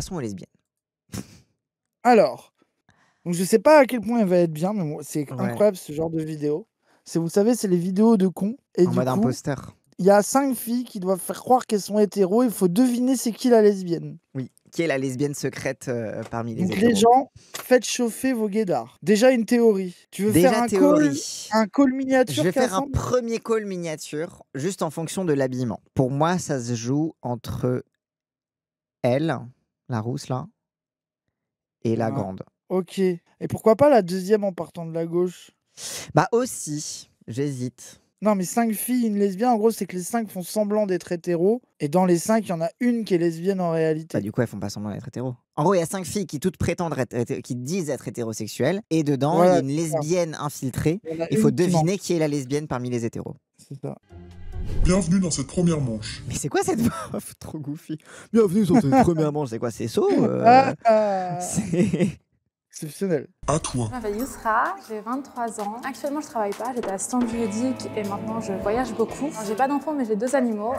passons aux lesbiennes. Alors, donc je sais pas à quel point elle va être bien, mais c'est Ouais. incroyable ce genre de vidéo. Vous savez, c'est les vidéos de cons. Et En du mode coup, imposteur. il y a 5 filles qui doivent faire croire qu'elles sont hétéros. Il faut deviner c'est qui la lesbienne. Oui. Qui est la lesbienne secrète parmi les Donc hétéros? les gens, faites chauffer vos guédards. Déjà une théorie. Tu veux faire Déjà un théorie. call Je miniature vais faire un Cassandre? premier call miniature, juste en fonction de l'habillement. Pour moi, ça se joue entre elle, la rousse là, et la Ah, grande. OK. Et pourquoi pas la deuxième en partant de la gauche? Bah aussi, j'hésite. Non, mais 5 filles, une lesbienne, en gros, c'est que les 5 font semblant d'être hétéros. Et dans les 5, il y en a une qui est lesbienne en Bah réalité. du coup, elles font pas semblant d'être hétéros. En gros, il y a 5 filles qui toutes prétendent qui disent être hétérosexuelles, et dedans, il y Voilà, a une c'est ça. lesbienne infiltrée. Il y en a Il faut une qui ment. deviner qui est la lesbienne parmi les hétéros. C'est ça. Bienvenue dans cette première manche. Mais c'est quoi cette voix trop goofy? Bienvenue sur cette première manche. C'est quoi? C'est saut C'est... Exceptionnel. À toi. Je m'appelle Yousra, j'ai 23 ans. Actuellement, je travaille pas, j'étais assistante juridique et maintenant je voyage beaucoup. J'ai pas d'enfants, mais j'ai 2 animaux.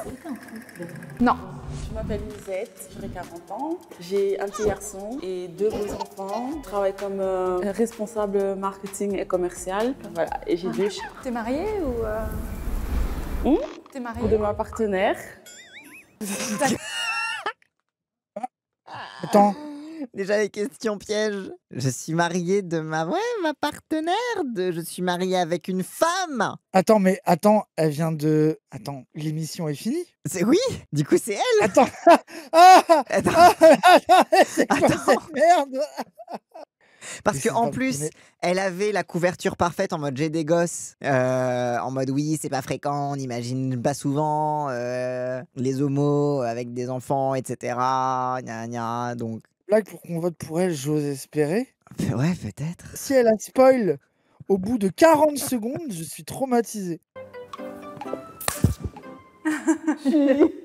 Non. Je m'appelle Lisette, j'aurai 40 ans. J'ai un petit garçon et 2 beaux enfants. Je travaille comme responsable marketing et commercial. Voilà, et j'ai 2 chiens. T'es mariée ou T'es mariée De ma partenaire. Attends. Déjà les questions pièges. Je suis mariée de ma partenaire. Je suis mariée avec une femme. Attends, elle vient de... Attends, l'émission est finie? C'est oui. Du coup c'est elle. Attends. Attends. C'est quoi cette merde? Parce Mais que c'est en pas plus, possible. elle avait la couverture parfaite en mode j'ai des gosses, en mode oui c'est pas fréquent, on n'imagine pas souvent les homos avec des enfants, etc. Gna gna, donc Blague pour qu'on vote pour elle, j'ose espérer. ouais peut-être. Si elle a spoil au bout de 40 secondes, je suis traumatisé. Je suis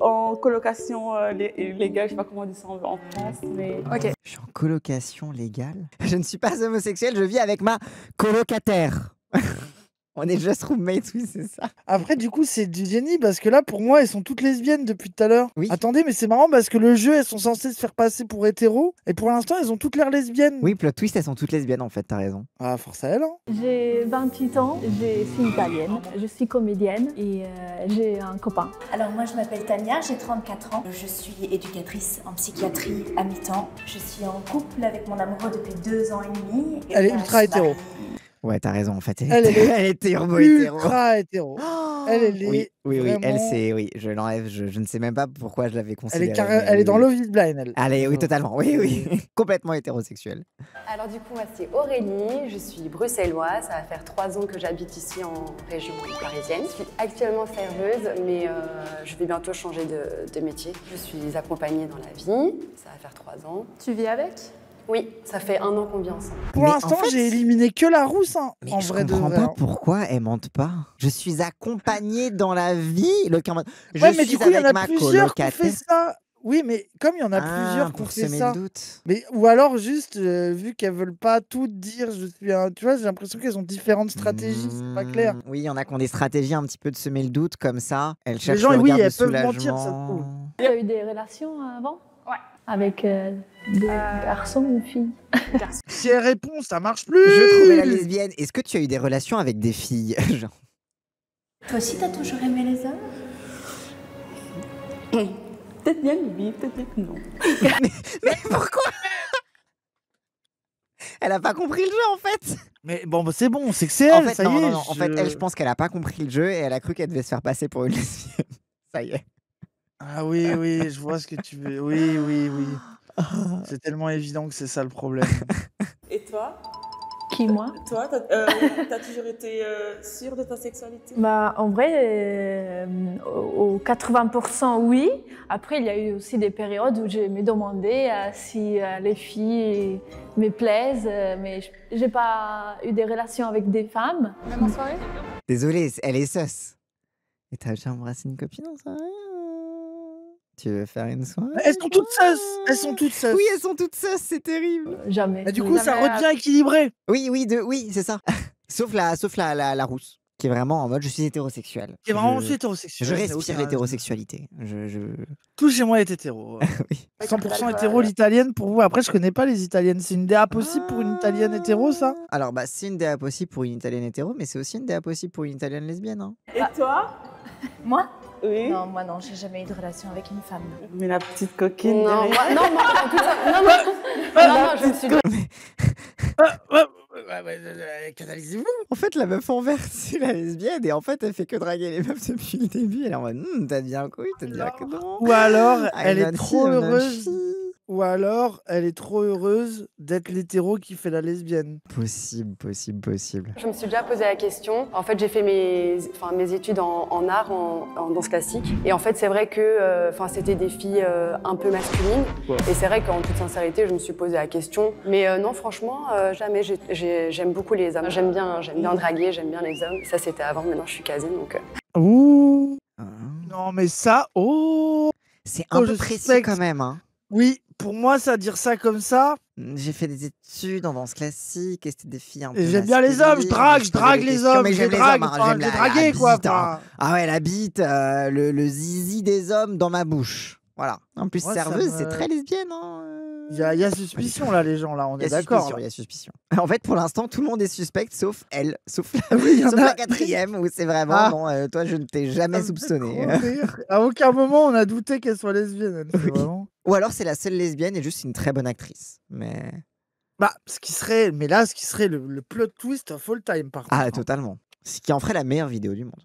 en colocation légale, je sais pas comment on dit ça en France, mais... Ok. Je suis en colocation légale. Je ne suis pas homosexuel, je vis avec ma colocataire. On est just roommates, oui, c'est ça. Après, du coup, c'est du génie parce que là, pour moi, elles sont toutes lesbiennes depuis tout à l'heure. Oui. Attendez, mais c'est marrant parce que le jeu, elles sont censées se faire passer pour hétéros et pour l'instant, elles ont toutes l'air lesbiennes. Oui, plot twist, elles sont toutes lesbiennes en fait, t'as raison. Ah, force à elles, hein. J'ai 28 ans, je suis italienne, je suis comédienne et j'ai un copain. Alors moi je m'appelle Tania, j'ai 34 ans. Je suis éducatrice en psychiatrie à mi-temps. Je suis en couple avec mon amoureux depuis 2 ans et demi. Elle est ultra hétéro. Ouais, t'as raison en fait. Elle est elle est turbo-hétéro. Ultra hétéro. Elle est Oui, vraiment... elle c'est, oui, je l'enlève, je ne sais même pas pourquoi je l'avais considérée. Elle est dans Love is Blind, elle. Allez, oui, totalement, oui, complètement hétérosexuelle. Alors du coup, moi c'est Aurélie, je suis bruxelloise, ça va faire 3 ans que j'habite ici en région parisienne. Je suis actuellement serveuse, mais je vais bientôt changer de métier. Je suis accompagnée dans la vie, ça va faire 3 ans. Tu vis avec? Oui, ça fait 1 an qu'on vit ensemble. Pour Mais l'instant, en fait, j'ai éliminé que la rousse, hein, Mais en je vrai de comprends vrai. pas pourquoi elles mentent pas. Je suis accompagnée dans la vie. Je Ouais, mais suis du coup, il y en avec a ma plusieurs qui ont fait colocataire. ça. Oui, mais comme il y en a plusieurs qui ont pour fait semer ça. le doute. Mais, ou alors juste, vu qu'elles veulent pas tout dire, je suis un... Tu vois, j'ai l'impression qu'elles ont différentes stratégies, c'est pas clair. Oui, il y en a qui ont des stratégies un petit peu de semer le doute comme ça. Elles cherchent gens, le oui, regard de elles peuvent mentir, ça se soulagement. trouve. Tu as eu des relations avant? Ouais. Avec des garçons ou filles? Si elle répond, ça marche plus. Je trouvais la lesbienne. Est-ce que tu as eu des relations avec des filles? Genre... Toi aussi t'as toujours aimé les hommes? Peut-être bien oui, peut-être bien que non. mais pourquoi? Elle a pas compris le jeu en fait. Mais bon, bah, c'est bon, c'est que c'est En elle, fait, ça non, y est. non. En fait, elle, je pense qu'elle a pas compris le jeu et elle a cru qu'elle devait se faire passer pour une lesbienne. Ça y est. Ah oui, oui, je vois ce que tu veux. Oui, oui, oui. C'est tellement évident que c'est ça le problème. Et toi? Qui, moi? Toi, t'as toujours été sûre de ta sexualité? Bah, en vrai, au 80% oui. Après, il y a eu aussi des périodes où je me demandais si les filles me plaisent, mais j'ai pas eu des relations avec des femmes. Même en soirée? Désolée, elle est sus. Et t'as déjà embrassé une copine en soirée? Tu veux faire une soirée? Elles sont toutes sus. Elles sont toutes sus. Oui, elles sont toutes sus, c'est terrible. Jamais. Mais du coup, ça redevient équilibré. Oui, oui, c'est ça. sauf la rousse. qui est vraiment en mode je suis hétérosexuel. Qui est vraiment hétérosexuel. Je je n'ai respire aucun- l'hétérosexualité. Tout chez moi est hétéro. Oui. 100% hétéro, l'italienne pour vous. Après, je connais pas les italiennes. C'est une DA possible pour une italienne hétéro, ça? Alors, bah, c'est une DA possible pour une italienne hétéro, mais c'est aussi une DA possible pour une italienne lesbienne. Hein. Et toi? Moi? Oui. Non, moi non, j'ai jamais eu de relation avec une femme. Mais la petite coquine. Non, derrière. moi, en plus, non, je me suis Canalisez-vous. En fait, la meuf en vert, c'est la lesbienne, et en fait, elle fait que draguer les meufs depuis le début. Elle est en mode, t'as dit un couille, t'as dit un que non. Ou alors, Ah, elle est une trop fille, une heureuse. fille. Ou alors, elle est trop heureuse d'être l'hétéro qui fait la lesbienne. Possible. Je me suis déjà posé la question. En fait, j'ai fait mes études en art, en danse classique. Et en fait, c'est vrai que c'était des filles un peu masculines. Ouais. Et c'est vrai qu'en toute sincérité, je me suis posé la question. Mais non, franchement, jamais. J'aime beaucoup les hommes. J'aime bien draguer, j'aime bien les hommes. Ça, c'était avant. Maintenant, je suis casée, donc... Ouh. Ah. Non, mais ça, oh. C'est un Oh, peu je précis suspecte. quand même. Hein. Oui, pour moi, ça, dire ça comme ça. J'ai fait des études en danse classique et c'était des filles un peu. Et j'aime bien les hommes, je masculines, drague me posais des les questions, hommes, mais je j'aime les les drague, hommes, hein, enfin, j'aime je les la draguais, quoi, bite, hein. enfin. Ah ouais, la bite, le zizi des hommes dans ma bouche. Voilà. En plus, Moi, ça serveuse, me- c'est très lesbienne. Hein. Il y a suspicion, là, les gens, là, on Il y est a d'accord. suspicion, il y a suspicion. En fait, pour l'instant, tout le monde est suspect, sauf elle, sauf Oui, il y en sauf a- la quatrième, où c'est vraiment, Ah. non, toi, je ne t'ai jamais soupçonné. Trop rire. À aucun moment, on a douté qu'elle soit lesbienne. Elle, c'est Oui. vraiment... Ou alors, c'est la seule lesbienne et juste une très bonne actrice. Mais... Bah, ce qui serait le plot twist of all time, par contre. Ah, totalement. Ce qui en ferait la meilleure vidéo du monde.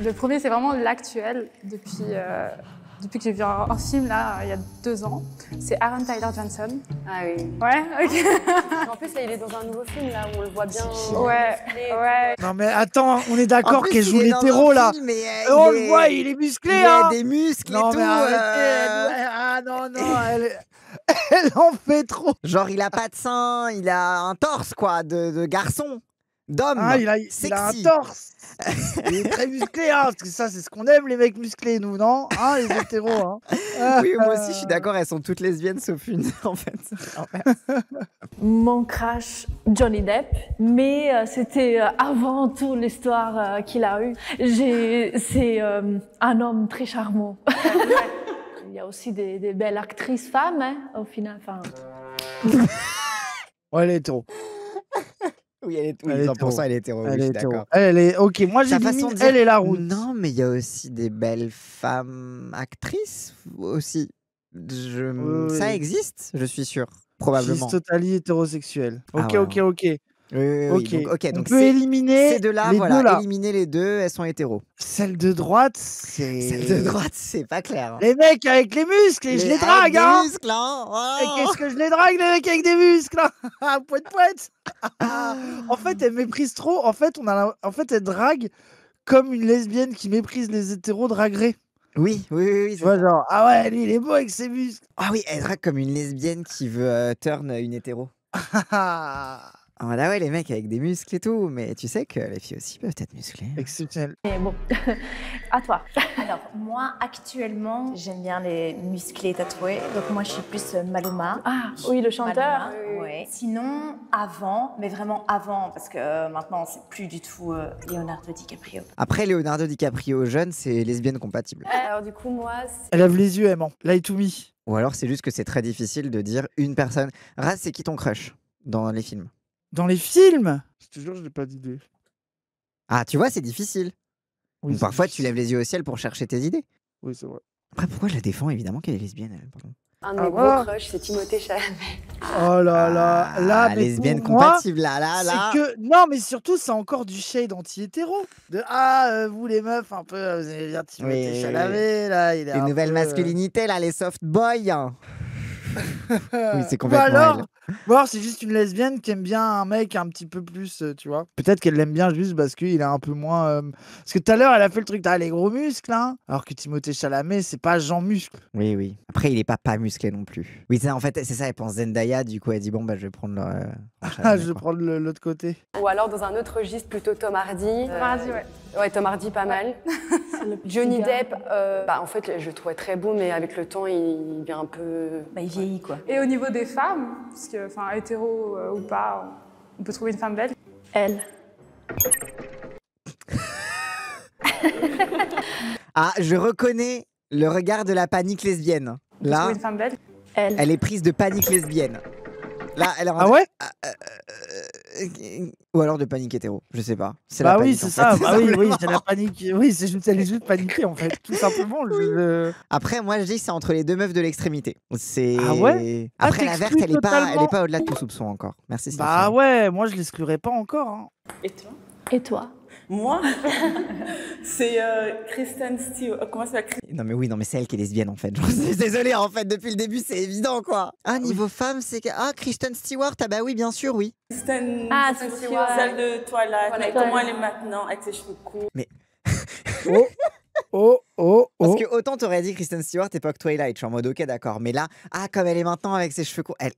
Le premier, c'est vraiment l'actuel depuis que j'ai vu un film là, il y a 2 ans. C'est Aaron Tyler Johnson. Ah oui. Ouais, ok. En plus, là, il est dans un nouveau film, là, où on le voit bien... Ouais, ouais. Non, mais attends, on est En d'accord plus, qu'elle il joue est dans l'hétéro, un là. film et, On il le est- voit, il est musclé, Il hein. a des muscles Non, et mais tout. arrêtez. Ah non, elle en fait trop. Genre, il a pas de sein, il a un torse, quoi, de garçon, d'homme. Ah, il a un sexy. torse. Il est très musclé, hein, parce que ça, c'est ce qu'on aime, les mecs musclés, nous, non? Hein, les hétéros, hein. Oui, moi aussi, je suis d'accord, elles sont toutes lesbiennes sauf une, en fait. Mon crush, Johnny Depp, mais c'était avant tout l'histoire qu'il a eue. C'est un homme très charmant. Il y a aussi des belles actrices femmes, hein, au final. Enfin, Ouais, elle est hétéro. Oui, elle est, oui, Elle est 100% elle est hétéro, oui, Elle je est suis hétéro. d'accord. Elle est... Ok, moi, Sa façon de j'élimine dire- elle et la route. Non, mais il y a aussi des belles femmes actrices, aussi. Oui, Ça oui. existe, je suis sûr, She's probablement. totally hétérosexuel. Ah Ok, ouais, ok, ok. Oui, Ok. donc, On donc peut éliminer ces deux-là, les voilà, deux là. éliminer les deux, elles sont hétéros. Celle de droite, c'est... Celle de droite, c'est pas clair. hein. Les mecs avec les muscles, et je les avec drague, des hein. muscles, hein. Et Oh. qu'est-ce que je les drague, les mecs avec des muscles, hein. Pouette, pouette. En fait, elle méprise trop. En fait, elle drague comme une lesbienne qui méprise les hétéros draguerait. Oui, Tu c'est vois, ça. genre, ah ouais, lui, il est beau avec ses muscles. Ah oui, elle drague comme une lesbienne qui veut turn une hétéro. Ah là ouais, les mecs avec des muscles et tout, mais tu sais que les filles aussi peuvent être musclées. Exceptionnel. mais bon, à toi. Alors, moi, actuellement, j'aime bien les musclés tatoués. Donc, moi, je suis plus Maluma. Ah, oui, le chanteur. Maluma, ouais. Sinon, avant, mais vraiment avant, parce que maintenant, c'est plus du tout Leonardo DiCaprio. Après, Leonardo DiCaprio jeune, c'est lesbienne compatible. Alors, du coup, moi, Elle lève les yeux, elle ment. Lie to me. Ou alors c'est juste que c'est très difficile de dire une personne. Raz, c'est qui ton crush dans les films? Dans les films, je te jure, je n'ai pas d'idée. Ah, tu vois, c'est difficile. Oui, Donc, c'est parfois, tu difficile. lèves les yeux au ciel pour chercher tes idées. Oui, c'est vrai. Après, pourquoi je la défends? Évidemment qu'elle est lesbienne, elle, pardon. un de Ah, mes voilà. gros crushs, c'est Timothée Chalamet. Oh là là, là, mais lesbienne pour moi, compatible, là. c'est que... Non, mais surtout, c'est encore du shade anti-hétéro. Vous les meufs, un peu, vous allez dire Timothée Oui, Chalamet, là, il est Une un nouvelle peu, masculinité, là, les soft boys. Oui, c'est Ou complètement alors, c'est juste une lesbienne qui aime bien un mec un petit peu plus, tu vois. Peut-être qu'elle l'aime bien juste parce qu'il est un peu moins... Parce que tout à l'heure, elle a fait le truc, t'as les gros muscles, hein. Alors que Timothée Chalamet, c'est pas Jean Muscle. Oui, oui. Après, il est pas musclé non plus. Oui, en fait, c'est ça, elle pense Zendaya, du coup, elle dit bon, bah, je vais prendre le. Ah, je vais prendre l'autre côté. Ou alors, dans un autre registre, plutôt Tom Hardy. Tom Hardy, ouais. Ouais, Tom Hardy, pas mal. C'est le petit Johnny gars. Depp, en fait, je le trouvais très beau, mais avec le temps, il devient un peu... Bah, il vieillit, quoi. Et au niveau des femmes, parce que, enfin, hétéro ou pas, on peut trouver une femme belle. Elle. Ah, je reconnais le regard de la panique lesbienne. Là, Une femme belle. elle est prise de panique lesbienne. Là, elle est en Ah ouais? Ou alors de panique hétéro, je sais pas. C'est Bah la oui, panique, c'est en ça. fait, Bah oui, simplement. c'est la panique. Oui, elle est juste paniquée en fait, tout simplement. Après, moi, je dis que c'est entre les deux meufs de l'extrémité. C'est. Ah ouais? Ah, Après, la verte, t'exclus elle est totalement? pas au-delà de tout soupçon encore. Merci. Bah Stéphane. ouais, moi je l'exclurais pas encore. Hein. Et toi? Et toi? Moi, c'est Kristen Stewart. Comment ça s'appelle? Non mais oui, non mais c'est elle qui est lesbienne en fait. Je suis désolé en fait, depuis le début c'est évident quoi. Ah niveau femme c'est que... Ah Kristen Stewart, ah bah oui bien sûr oui. Kristen Ah, Kristen c'est Stewart, Stewart. celle de Twilight. Voilà, Mais comment Twilight. elle est maintenant avec ses cheveux courts? Parce que autant t'aurais dit Kristen Stewart époque Twilight, je suis en mode ok d'accord. Mais là, ah comme elle est maintenant avec ses cheveux courts, elle...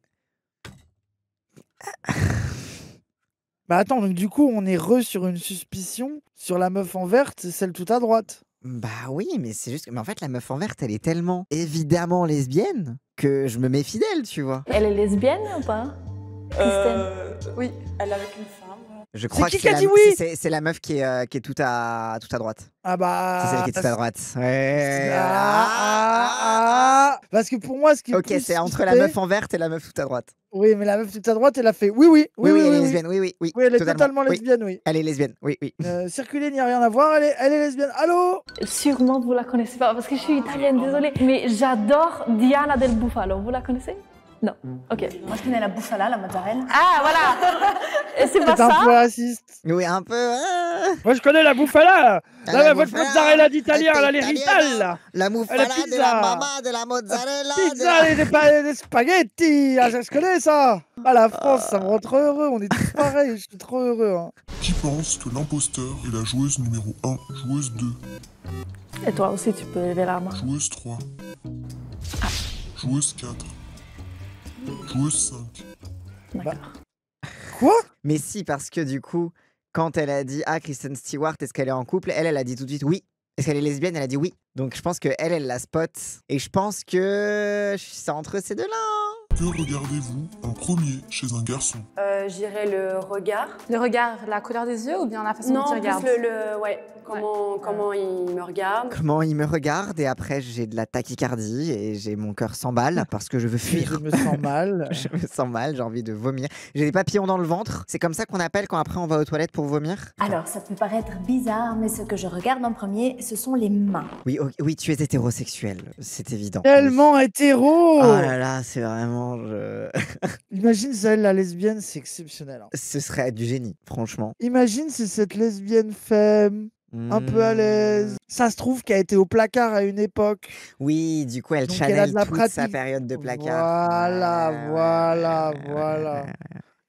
Bah attends, donc du coup on est sur une suspicion sur la meuf en verte, c'est celle tout à droite. Bah oui mais c'est juste que... Mais en fait la meuf en verte elle est tellement évidemment lesbienne que je me méfie d'elle tu vois. Elle est lesbienne ou pas? Oui, elle est avec une femme. Je crois qui que qui a la... dit oui c'est la meuf qui est tout à droite. Ah bah. C'est celle qui est tout à droite. Ouais. Parce que pour moi, ce qui est Ok, plus c'est entre la suspect- meuf en verte et la meuf tout à droite. Oui, mais la meuf tout à droite, elle a fait oui, Oui, elle est lesbienne. Oui. Oui, elle est totalement. totalement Oui. lesbienne, oui. Elle est lesbienne, oui. Circuler, il n'y a rien à voir, elle est lesbienne. Allô? Sûrement vous la connaissez pas parce que je suis italienne, désolée. Mais j'adore Diana del Bufalo. Vous la connaissez? Non. Ok. Moi, je connais la bouffala, la mozzarella. Ah voilà. Et c'est pas C'est un peu ça? raciste. Oui, un peu. Moi, je connais la bouffala. La Votre bouffala, mozzarella d'Italien, elle elle est est italienne. ritale. La Elle est muffala de pizza. la mama, de la mozzarella. Pizza, des spaghettis. Ah, je connais ça. Ah, la France, ça me rend trop heureux. On est tous pareils. Je suis trop heureux. Hein. Qui pense que l'imposteur est la joueuse numéro 1, joueuse 2, Et toi aussi, tu peux lever la main. joueuse 3, joueuse 4, joueuse 5. D'accord. Quoi? Mais si, parce que du coup, quand elle a dit ah Kristen Stewart, est-ce qu'elle est en couple? Elle a dit tout de suite oui. Est-ce qu'elle est lesbienne? Elle a dit oui. Donc je pense que elle la spot. Et je pense que c'est entre ces deux-là. Que regardez-vous en premier chez un garçon? J'irais le regard. Le regard, la couleur des yeux ou bien la façon Non, dont il plus regarde? ouais, comment il me regarde. Comment il me regarde et après j'ai de la tachycardie et j'ai mon cœur s'emballe parce que je veux fuir. Je me sens mal. Je me sens mal, j'ai envie de vomir. J'ai des papillons dans le ventre. C'est comme ça qu'on appelle quand après on va aux toilettes pour vomir? Alors, ça peut paraître bizarre, mais ce que je regarde en premier, ce sont les mains. Oui, oui, tu es hétérosexuel, c'est évident. Tellement hétéro. Oh là là, c'est vraiment... Imagine celle, la lesbienne, c'est exceptionnel. Hein. Ce serait du génie, franchement. Imagine si cette lesbienne femme, un peu à l'aise, ça se trouve qu'elle a été au placard à une époque. Oui, du coup, elle Donc, elle a channel de la toute sa pratique. période de placard. Voilà.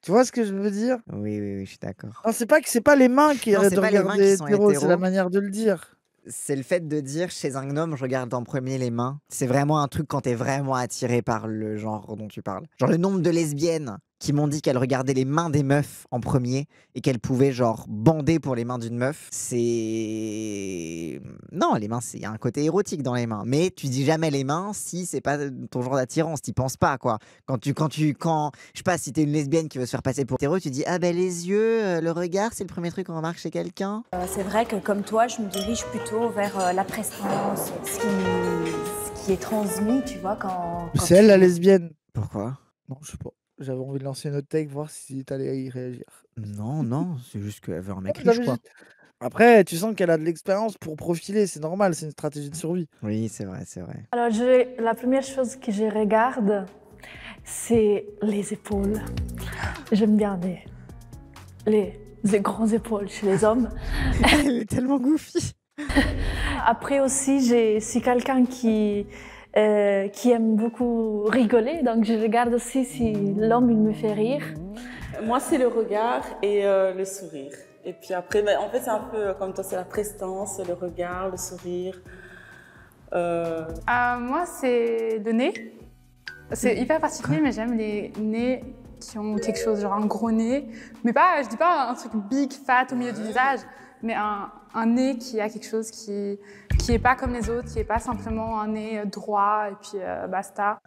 Tu vois ce que je veux dire? Oui, je suis d'accord. Non, c'est pas les mains qui Non, c'est de pas les mains regarder qui sont hétéro, c'est hétéros. la manière de le dire. C'est le fait de dire chez un homme, je regarde en premier les mains. C'est vraiment un truc quand t'es vraiment attiré par le genre dont tu parles. Genre le nombre de lesbiennes qui m'ont dit qu'elles regardaient les mains des meufs en premier et qu'elles pouvaient genre bander pour les mains d'une meuf, c'est... Non, les mains, il y a un côté érotique dans les mains. Mais tu dis jamais les mains si c'est pas ton genre d'attirance, t'y penses pas quoi. Quand je sais pas, si t'es une lesbienne qui veut se faire passer pour hétéro, tu dis ah ben les yeux, le regard, c'est le premier truc qu'on remarque chez quelqu'un. C'est vrai que comme toi, je me dirige plutôt vers la prestance, ce qui est transmis, tu vois, quand C'est elle la lesbienne. Pourquoi? Non, je sais pas. J'avais envie de lancer une autre take, voir si t'allais y réagir. Non, c'est juste qu'elle veut un mec J'avais riche quoi. juste- Après, tu sens qu'elle a de l'expérience pour profiler, c'est normal, c'est une stratégie de survie. Oui, c'est vrai. Alors, la première chose que je regarde, c'est les épaules. J'aime bien les grandes épaules chez les hommes. Elle est tellement goofy. Après aussi, c'est quelqu'un qui aime beaucoup rigoler, donc je regarde aussi si l'homme il me fait rire. Moi, c'est le regard et le sourire. Et puis après, en fait, c'est un peu comme toi, c'est la prestance, le regard, le sourire. Moi, c'est le nez. C'est hyper particulier, mais j'aime les nez qui ont quelque chose, genre un gros nez. Mais pas, je dis pas un truc big, fat au milieu du visage, mais un nez qui a quelque chose qui est pas comme les autres, qui est pas simplement un nez droit et puis basta.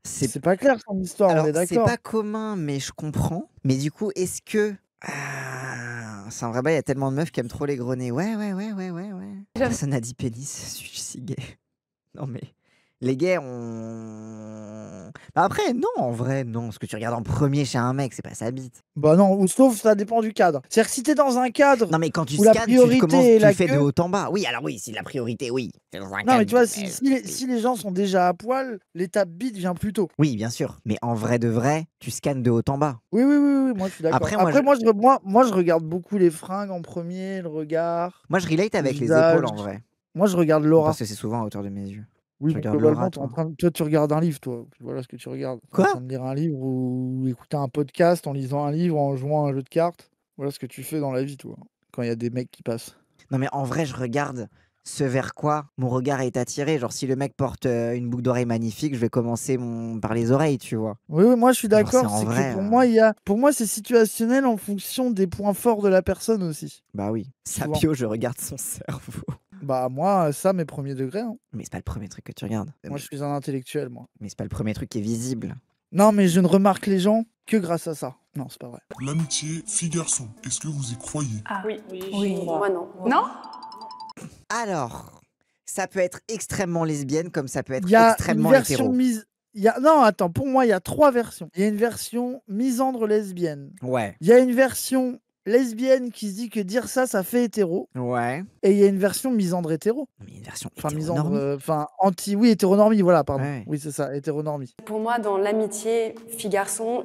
C'est pas clair son histoire, Alors, on est c'est d'accord. pas commun, mais je comprends. Mais du coup, est-ce que C'est un vrai bail, il y a tellement de meufs qui aiment trop les gros nez. Ouais. J'aime- Personne n'a dit pénis, suis-je si gay? Non mais les gays ont... Bah après, non, en vrai, non. Ce que tu regardes en premier chez un mec, c'est pas sa bite. Bah non, ou sauf ça dépend du cadre. C'est-à-dire que si t'es dans un cadre. Non mais quand tu Où la scannes, priorité est tu la le fais de queue. haut en bas. Oui, alors oui, si la priorité, oui. C'est dans un Non, cadre, mais tu vois, oui. si les gens sont déjà à poil, l'étape bite vient plus tôt. Oui, bien sûr. Mais en vrai de vrai, tu scannes de haut en bas. Oui, moi je suis d'accord. Après, Après, moi, moi, je regarde beaucoup les fringues en premier, le regard. Moi, je relate avec les visage. épaules en vrai. Moi, je regarde l'aura. Parce que c'est souvent à hauteur de mes yeux. Oui, tu donc regardes globalement, l'aura, t'es en toi. train toi, tu regardes un livre, toi. Voilà ce que tu regardes. T'es Quoi en train de lire un livre ou écouter un podcast en lisant un livre, en jouant à un jeu de cartes. Voilà ce que tu fais dans la vie, toi. Quand il y a des mecs qui passent. Non mais en vrai, je regarde ce vers quoi mon regard est attiré. Genre si le mec porte une boucle d'oreille magnifique, je vais commencer par les oreilles, tu vois. Oui, moi je suis Genre, d'accord. c'est en C'est vrai, que pour moi, c'est situationnel en fonction des points forts de la personne aussi. Bah oui. Souvent. Sapio, je regarde son cerveau. Bah moi, ça, mes premiers degrés. Hein. Mais c'est pas le premier truc que tu regardes. Moi, je suis un intellectuel, moi. Mais c'est pas le premier truc qui est visible. Non, mais je ne remarque les gens que grâce à ça. Non, c'est pas vrai. L'amitié fille-garçon, est-ce que vous y croyez? Oui, moi non. Non? Alors, ça peut être extrêmement lesbienne comme ça peut être Il y a une extrêmement version hétéro. mise. Non, attends, pour moi, il y a 3 versions. Il y a une version misandre lesbienne. Ouais. Il y a une version lesbienne qui se dit que dire ça, ça fait hétéro. Ouais. Et il y a une version misandre hétéro. Mais une version Enfin, hétéronormée. misandre. Enfin, oui, hétéronormie, voilà, pardon. Ouais. Oui, c'est ça, hétéronormie. Pour moi, dans l'amitié fille-garçon,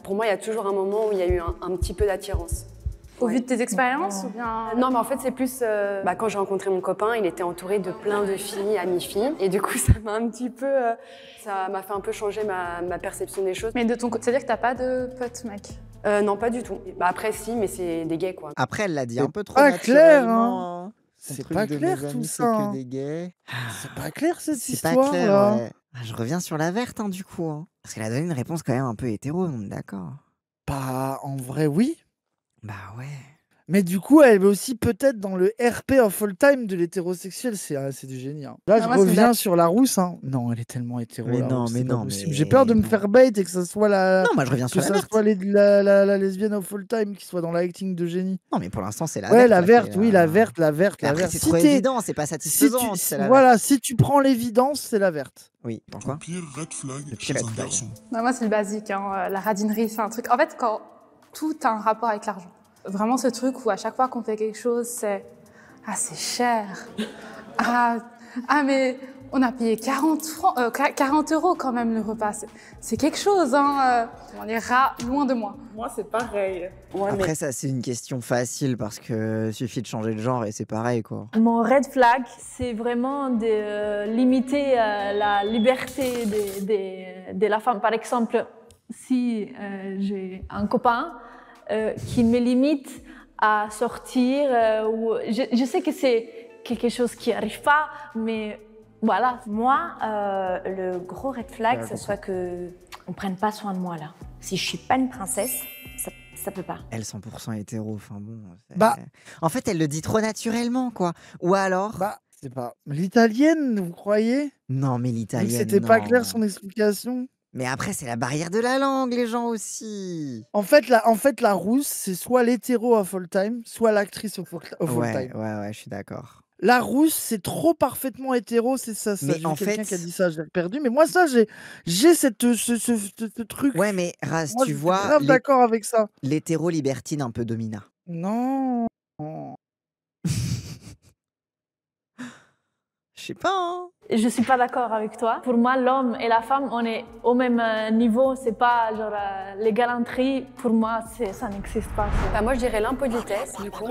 pour moi, il y a toujours un moment où il y a eu un petit peu d'attirance. Au vu de tes expériences ou bien... Non, mais en fait, c'est plus... quand j'ai rencontré mon copain, il était entouré de plein de filles, amies-filles. Et du coup, ça m'a un petit peu... ça m'a fait un peu changer ma perception des choses. Mais de ton côté, c'est-à-dire que t'as pas de potes, mec? Non, pas du tout. Après, si, mais c'est des gays, quoi. Après, elle l'a dit C'est un peu trop pas clair, naturellement, hein. Son C'est truc pas de clair, mes tout amis, ça, c'est que hein. des gays. C'est pas clair cette C'est pas histoire clair, là. ouais. Je reviens sur la verte, hein, du coup. Hein. Parce qu'elle a donné une réponse quand même un peu hétéro, on est d'accord. Bah, en vrai, oui. Bah ouais. Mais du coup, elle est aussi peut-être dans le RP of all time de l'hétérosexuel. C'est du génie. Hein. Là, Non, je moi, c'est reviens sur la rousse. Hein. Non, elle est tellement hétéro. Mais la non, rousse, mais c'est pas non, possible. mais J'ai peur de me non. faire bait et que ça soit la. Non, moi je reviens sur Que la ça verte. soit la lesbienne of all time qui soit dans l'acting de génie. Non, mais pour l'instant, c'est la Ouais, verte. la là, verte, qui est oui, là. la verte, la verte, Mais la après, verte. c'est Si trop t'es- évident, c'est pas si satisfaisant. tu, c'est la verte. voilà, si tu prends l'évidence, c'est la verte. Oui, dans Le quoi pire red flag Le pire chez red un flag. garçon. Non, moi, c'est le basique. Hein. La radinerie, c'est un truc. En fait, quand tout a un rapport avec l'argent. Vraiment, ce truc où à chaque fois qu'on fait quelque chose, c'est ah, c'est cher. Mais on a payé 40 € quand même le repas. C'est quelque chose. Hein. On est loin de moi. Moi, c'est pareil. Après, ça, c'est une question facile parce que suffit de changer de genre et c'est pareil, quoi. Mon red flag, c'est vraiment de limiter la liberté de la femme. Par exemple, si j'ai un copain qui me limite à sortir, ou je sais que c'est quelque chose qui n'arrive pas, mais voilà. Moi, le gros red flag, ce soit que on prenne pas soin de moi là. Si je suis pas une princesse, ça peut pas. Elle, 100% hétéro, enfin bon. Bah. En fait, elle le dit trop naturellement, quoi. Ou alors. Bah, c'est pas. L'italienne, vous croyez? Non, mais Vu que l'italienne. c'était pas non. clair son explication. Mais après, c'est la barrière de la langue, les gens aussi. En fait, la rousse, c'est soit l'hétéro of all time, soit l'actrice of all Ouais, time. ouais, je suis d'accord. La rousse, c'est trop parfaitement hétéro, c'est ça. Mais J'ai en quelqu'un fait- qui a dit ça, j'ai perdu. Mais moi, ça, j'ai ce truc. Ouais, mais Raz, Moi, tu je suis vois, grave d'accord avec ça. l'hétéro-libertine un peu domina. Non. Je sais pas, hein. Je suis pas d'accord avec toi. Pour moi, l'homme et la femme, on est au même niveau. C'est pas genre les galanteries. Pour moi, ça n'existe pas. Moi, je dirais l'impolitesse, du coup.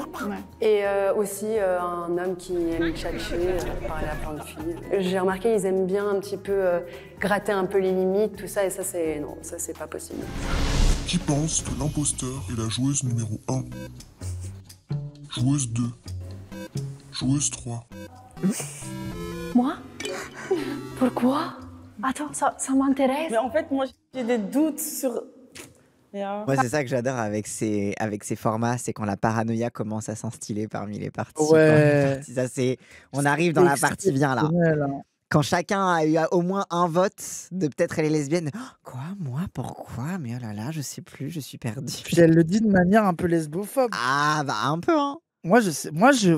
Et aussi un homme qui aime tchatcher, parler à plein de filles. J'ai remarqué qu'ils aiment bien un petit peu gratter un peu les limites, tout ça. Et ça, c'est pas possible. Qui pense que l'imposteur est la joueuse numéro 1? Joueuse 2. Joueuse 3. Moi? Pourquoi? Attends, ça m'intéresse. Mais en fait, moi, j'ai des doutes sur... Moi, c'est ça que j'adore avec ces formats, c'est quand la paranoïa commence à s'instiller parmi les parties. Ouais. Ça, c'est... On arrive dans la partie bien là. Exceptionnel, hein. Quand chacun a eu au moins un vote de peut-être elle est lesbienne. Oh, quoi? Moi? Pourquoi? Mais oh là là, je sais plus, je suis perdue. Puis elle le dit de manière un peu lesbophobe. Ah, bah un peu, hein.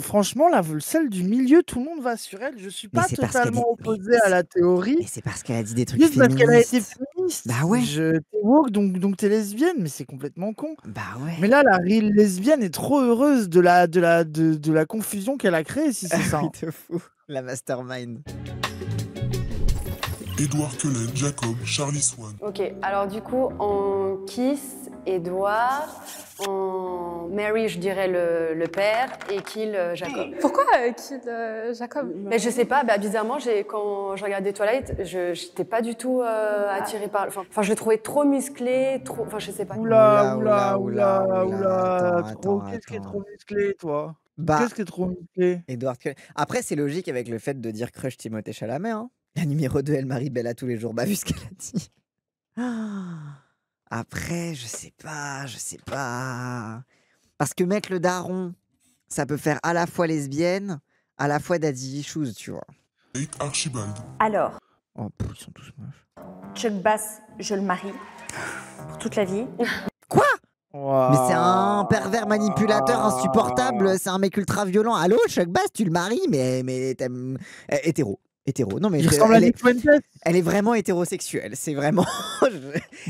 Franchement, celle du milieu, tout le monde va sur elle. Je suis Mais pas c'est parce qu'elle totalement est. opposé à la théorie. Mais c'est parce qu'elle a dit des trucs Juste parce qu'elle a été féministes. féministe. Bah ouais. T'es woke, donc t'es lesbienne, mais c'est complètement con. Bah ouais. Mais là, la real lesbienne est trop heureuse de la confusion qu'elle a créée, si c'est ça. Oui, de fou. La mastermind. Edward Cullen, Jacob, Charlie Swan. Ok, alors du coup, en Kiss, Edouard, en Mary, je dirais le père, et Kill, Jacob. Pourquoi Kill Jacob? Mais je sais pas, bizarrement, quand je regardais Twilight, je n'étais pas du tout attirée par... Enfin, je le trouvais trop musclé, trop... Enfin, je sais pas. Oula, Attends, qu'est-ce qui est attends. trop musclé, toi? Bah, Qu'est-ce qui est trop musclé? Edward Cullen. Après, c'est logique avec le fait de dire crush Timothée Chalamet. Hein. La numéro 2, elle marie Bella tous les jours. Bah, vu ce qu'elle a dit. Ah. Après, je sais pas. Parce que mettre le daron, ça peut faire à la fois lesbienne, à la fois daddy issues, tu vois. Kate Archibald. Alors, Oh, ils sont tous moches. Chuck Bass, je le marie pour toute la vie. Quoi? Mais c'est un pervers manipulateur insupportable, c'est un mec ultra violent. Allô, Chuck Bass, tu le maries, mais t'aimes... Hétéro. Non, mais Il ressemble à elle, Nick Fuentes. elle est vraiment hétérosexuelle. C'est vraiment...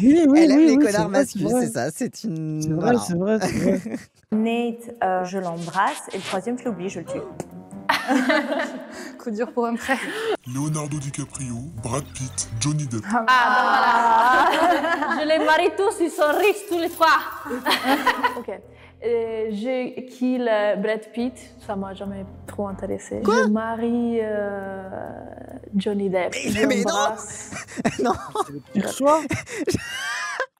Oui, elle aime les c'est connards vrai, masculins, c'est ça. C'est une... C'est vrai, voilà. c'est vrai, c'est vrai. Nate, je l'embrasse. Et le troisième, je l'oublie, je le tue. Coup dur pour un prêt. Leonardo DiCaprio, Brad Pitt, Johnny Depp. Je les marie tous, ils sont riches tous les trois. Ok. Je kill Brad Pitt, ça m'a jamais trop intéressé. Je marie Johnny Depp. Mais non. J'embrasse. Non. C'est le pire choix.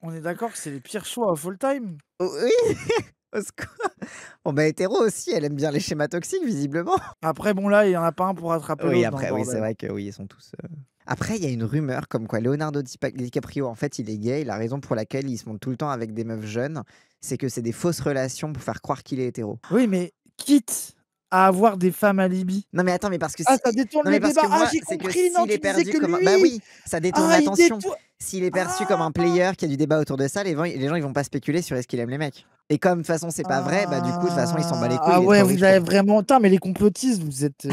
On est d'accord que c'est les pires choix of all time. Oui. Au secours. Bon, bah, hétéro aussi, elle aime bien les schémas toxiques, visiblement. Après, bon, là, il n'y en a pas un pour rattraper Oui, l'autre. après, dans le oui, c'est bordel. vrai que oui, ils sont tous. Après, il y a une rumeur comme quoi Leonardo DiCaprio, en fait, il est gay. Et la raison pour laquelle il se montre tout le temps avec des meufs jeunes, c'est que c'est des fausses relations pour faire croire qu'il est hétéro. Oui, mais quitte à avoir des femmes alibi. Non, mais attends, mais parce que Ah, si- ça détourne non, mais les parce débats. que moi, J'ai c'est que compris. Non, s'il est tu disais perdu que comme un... lui. Bah oui, ça détourne Ah, il l'attention. détourne. S'il est perçu comme un player, qu'il y a du débat autour de ça, les gens ils vont pas spéculer sur est-ce qu'il aime les mecs. Et comme de toute façon c'est pas vrai, bah du coup de toute façon ils s'en bat les couilles. Ah il est ouais, trop riche vous avez pour- vraiment... Putain, mais les complotistes, vous êtes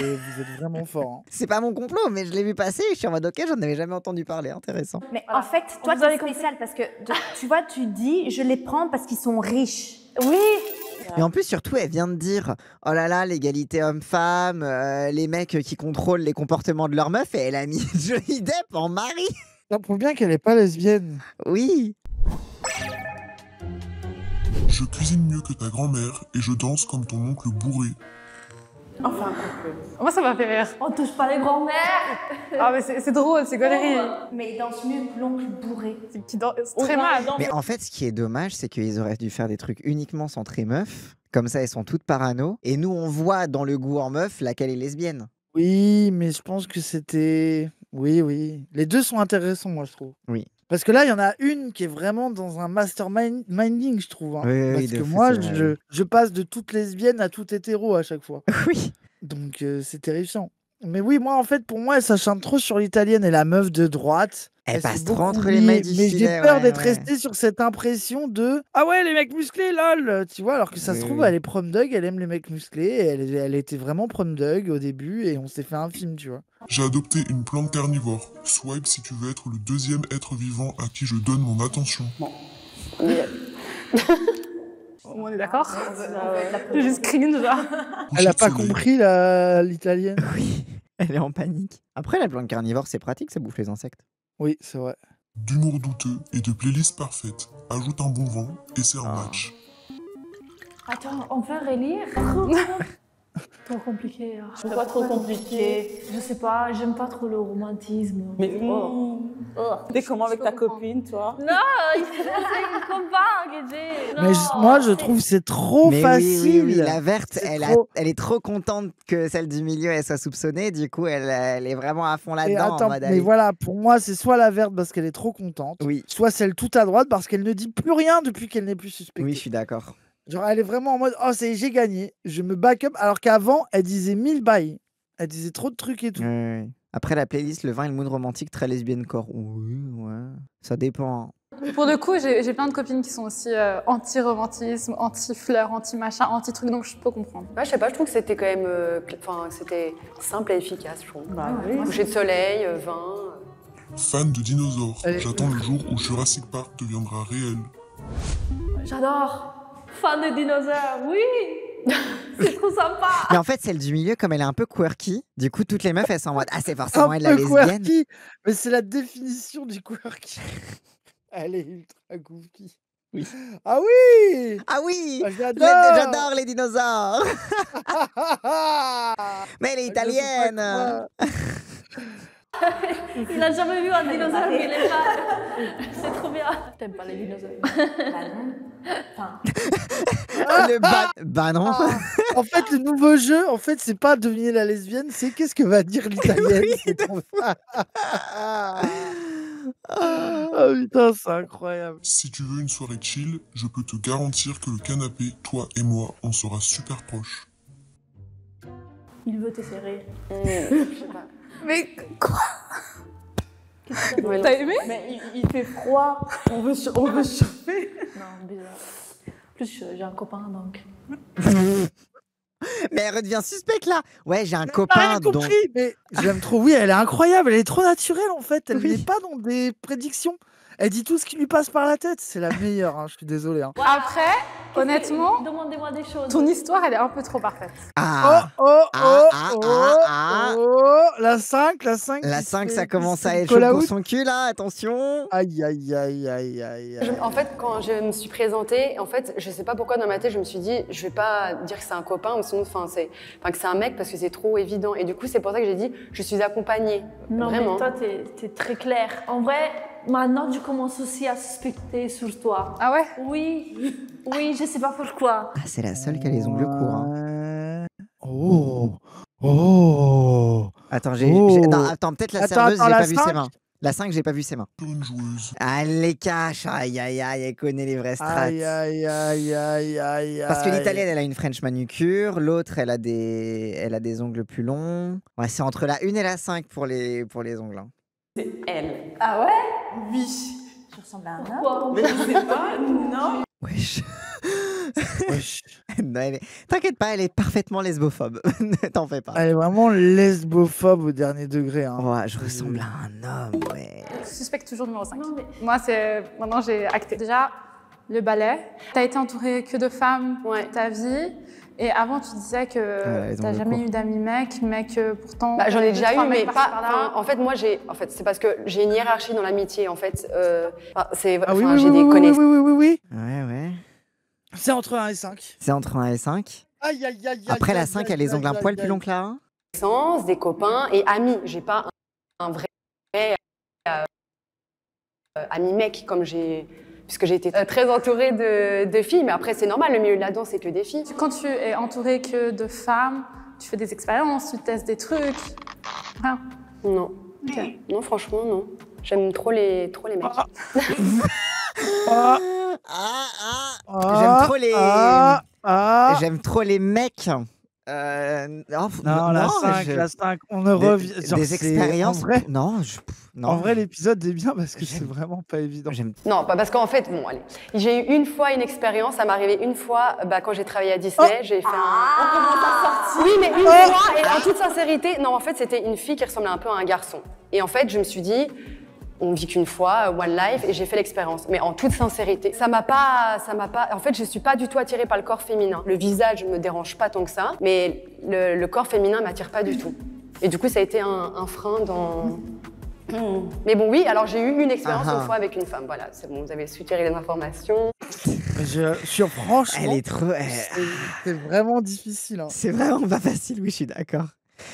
vraiment forts. C'est pas mon complot, mais je l'ai vu passer. Je suis en mode ok, j'en avais jamais entendu parler. Intéressant. Mais Voilà. en fait, toi, Vous tu avez es spécial parce que, tu vois, tu dis, je les prends parce qu'ils sont riches. Oui, Et en plus, surtout, elle vient de dire oh là là, l'égalité homme-femme, les mecs qui contrôlent les comportements de leurs meufs, et elle a mis Johnny Depp en mari. Ça prouve bien qu'elle est pas lesbienne. Oui. Je cuisine mieux que ta grand-mère et je danse comme ton oncle bourré. Enfin, un couple. Moi, ça m'a fait rire. on touche pas les grands-mères. Ah, mais c'est drôle, c'est gaulerie. Mais il danse mieux que l'oncle bourré. C'est très mal. Mais en fait, ce qui est dommage, c'est qu'ils auraient dû faire des trucs uniquement centrés meufs. Comme ça, elles sont toutes parano. Et nous, on voit dans le goût en meuf laquelle est lesbienne. Oui, mais je pense que c'était... Oui. Les deux sont intéressants, moi, je trouve. Oui. Parce que là, il y en a une qui est vraiment dans un masterminding, je trouve. Hein. Oui, Parce de que fou, moi, c'est vrai. je passe de toute lesbienne à toute hétéro à chaque fois. Oui. Donc, c'est terrifiant. Mais oui, moi, en fait, pour moi, elle s'acharne trop sur l'italienne et la meuf de droite. Elle s'est passe beaucoup trop entre les oubliée. mailles du Mais j'ai filet, peur ouais, d'être ouais. resté sur cette impression de « Ah ouais, les mecs musclés, lol !» Tu vois, alors que ça se Oui, trouve, oui. elle est prom dog, elle aime les mecs musclés. Et elle était vraiment prom dog au début et on s'est fait un film, tu vois. J'ai adopté une plante carnivore. Swipe si tu veux être le deuxième être vivant à qui je donne mon attention. On est d'accord? J'ai juste cringe, genre. Elle a Coucher de pas soleil. compris l'italienne. Oui. Elle est en panique. Après, la plante carnivore, c'est pratique, ça bouffe les insectes. Oui, c'est vrai. D'humour douteux et de playlist parfaite. Ajoute un bon vent et c'est un match. Attends, on peut relire? Trop compliqué. hein. C'est pas trop compliqué. Je sais pas, j'aime pas trop le romantisme. Mais Oh. t'es comment avec ta copine, toi? Non, c'est une compagne que j'ai. Mais Non, moi, je trouve que c'est trop Mais facile. oui, la verte, C'est elle, trop- elle est trop contente que celle du milieu elle soit soupçonnée. Du coup, elle est vraiment à fond Et là-dedans. en attends, mode, mais allez. voilà, pour moi, c'est soit la verte parce qu'elle est trop contente, Oui. soit celle tout à droite parce qu'elle ne dit plus rien depuis qu'elle n'est plus suspectée. Oui, je suis d'accord. Genre, elle est vraiment en mode oh, j'ai gagné, je me back up. Alors qu'avant, elle disait 1000 bails. Elle disait trop de trucs et tout. Ouais. Après la playlist, le vin et le mood romantique, très lesbienne core. Oui, ouais. Ça dépend. Pour le coup, j'ai plein de copines qui sont aussi anti-romantisme, anti-fleurs, anti-machin, anti-truc, donc je peux comprendre. Ouais, je sais pas, je trouve que c'était quand même c'était simple et efficace, je trouve. Bah oui. Coucher de soleil, vin. Fan de dinosaures, Allez. j'attends le jour où Jurassic Park deviendra réel. J'adore. Fan de dinosaures, oui. C'est trop sympa. Mais en fait, celle du milieu, comme elle est un peu quirky, du coup, toutes les meufs, elles sont en mode ah, c'est forcément Un elle la peu lesbienne. quirky, mais c'est la définition du quirky. Elle est ultra goofy. Oui. Ah oui. Ah oui, Ah, j'adore. j'adore les dinosaures. Mais elle est Je sais italienne. pas quoi. Il a jamais vu un dinosaure, mais il est fan. C'est trop bien. T'aimes pas les dinosaures? Bah non. Enfin, Bah non. En fait, le nouveau jeu, en fait, c'est pas deviner la lesbienne, c'est qu'est-ce que va dire l'italienne. Oui, C'est trop- Oh putain, c'est incroyable. Si tu veux une soirée chill, je peux te garantir que le canapé, toi et moi, on sera super proches. Il veut te serrer. Je sais pas. Mais quoi? Ouais, T'as aimé? Mais il fait froid, on veut chauffer. Non, bizarre. En plus, j'ai un copain, donc. Mais elle redevient suspecte là. Ouais, j'ai un J'ai copain rien dont. compris, mais je l'aime trop. Oui, elle est incroyable, elle est trop naturelle en fait. Elle Oui. n'est pas dans des prédictions. Elle dit tout ce qui lui passe par la tête. C'est la meilleure, hein, je suis désolé. Hein. Après, honnêtement, Demandez-moi des choses. ton histoire, elle est un peu trop parfaite. Ah. Oh, Ah. la 5, la 5. La qui 5, fait- ça qui commence se à fait être chaud call pour out. son cul là, attention. Aïe, aïe, aïe, aïe, aïe. aïe. En fait, quand je me suis présentée, en fait, je sais pas pourquoi dans ma tête, je me suis dit, je vais pas dire que c'est un copain ou sinon, que c'est un mec parce que c'est trop évident. Et du coup, c'est pour ça que j'ai dit, je suis accompagnée. Non, Vraiment. mais toi, t'es très clair. En vrai, maintenant, je commence aussi à suspecter sur toi. Ah ouais? Oui, oui, je sais pas pourquoi. Ah, c'est la seule qui a les ongles courts. Hein. Oh. Attends, Oh. non, attends, peut-être la Attends, serveuse, attends, j'ai la pas vu ses 5? mains. La 5, j'ai pas vu ses mains. Sur une joueuse. Ah, elle les cache. Aïe, aïe, aïe, elle connaît les vrais strats. Aïe, aïe, aïe, aïe, aïe. Parce que aïe. l'italienne, elle a une French manucure, l'autre, elle a des ongles plus longs. Ouais, c'est entre la 1 et la 5 pour les ongles. Hein. C'est elle. ah ouais? Oui. Je ressemble à un homme. Pourquoi? Mais je sais pas, non. Wesh. Wesh. Non, t'inquiète pas, elle est parfaitement lesbophobe. Ne t'en fais pas. Elle est vraiment lesbophobe au dernier degré. Hein. Ouais, je ressemble à un homme, ouais. Suspect toujours numéro 5. Non, mais Moi, maintenant, j'ai acté. Déjà, le ballet. T'as été entourée que de femmes Ouais. toute ta vie. Et avant, tu disais que Ouais, ils ont t'as le jamais cours. eu d'amis mecs, mais que pourtant. Bah, j'en ai deux, déjà trois eu, mecs mais par-ci, pas. par-là. En fait, moi, c'est parce que j'ai une hiérarchie dans l'amitié. En fait, c'est. Ah oui, enfin, oui, j'ai oui, des oui, connaissances. oui. Ouais, ouais. C'est entre 1 et 5. C'est entre 1 et 5. Aïe, aïe, aïe, Après, aïe, la aïe, 5, elle a aïe, les ongles un aïe, poil aïe, plus longs que la 1. Des copains et amis. J'ai pas un vrai ami mec comme puisque j'ai été très entourée de filles. Mais après, c'est normal, le milieu de la danse, c'est que des filles. Quand tu es entourée que de femmes, tu fais des expériences, tu testes des trucs. Rien. Non. Ok. Non, franchement, non. J'aime trop les mecs. Ah, J'aime trop les. J'aime trop les mecs. Non, la 5, la 5. On ne revient. genre, Des c'est- expériences. En vrai, Non, non. en vrai, l'épisode est bien parce que c'est J'aime. vraiment pas évident. J'aime. Non, pas parce qu'en fait, bon, allez. J'ai eu une fois une expérience, ça m'est arrivé une fois quand j'ai travaillé à Disney. J'ai fait un. On commence à sortir. Oui, mais une fois, et en toute sincérité, non, en fait, c'était une fille qui ressemblait un peu à un garçon. Et en fait, je me suis dit, on vit qu'une fois, one life, et j'ai fait l'expérience. Mais en toute sincérité, ça m'a pas. En fait, je suis pas du tout attirée par le corps féminin. Le visage me dérange pas tant que ça, mais le corps féminin m'attire pas du tout. Et du coup, ça a été un frein dans. Mais bon, oui, alors j'ai eu une expérience Ah ah. une fois avec une femme. Voilà, c'est bon, vous avez soutiré les informations. Je suis franchement. Elle est trop. C'est vraiment difficile. Hein. C'est vraiment pas facile, oui, je suis d'accord.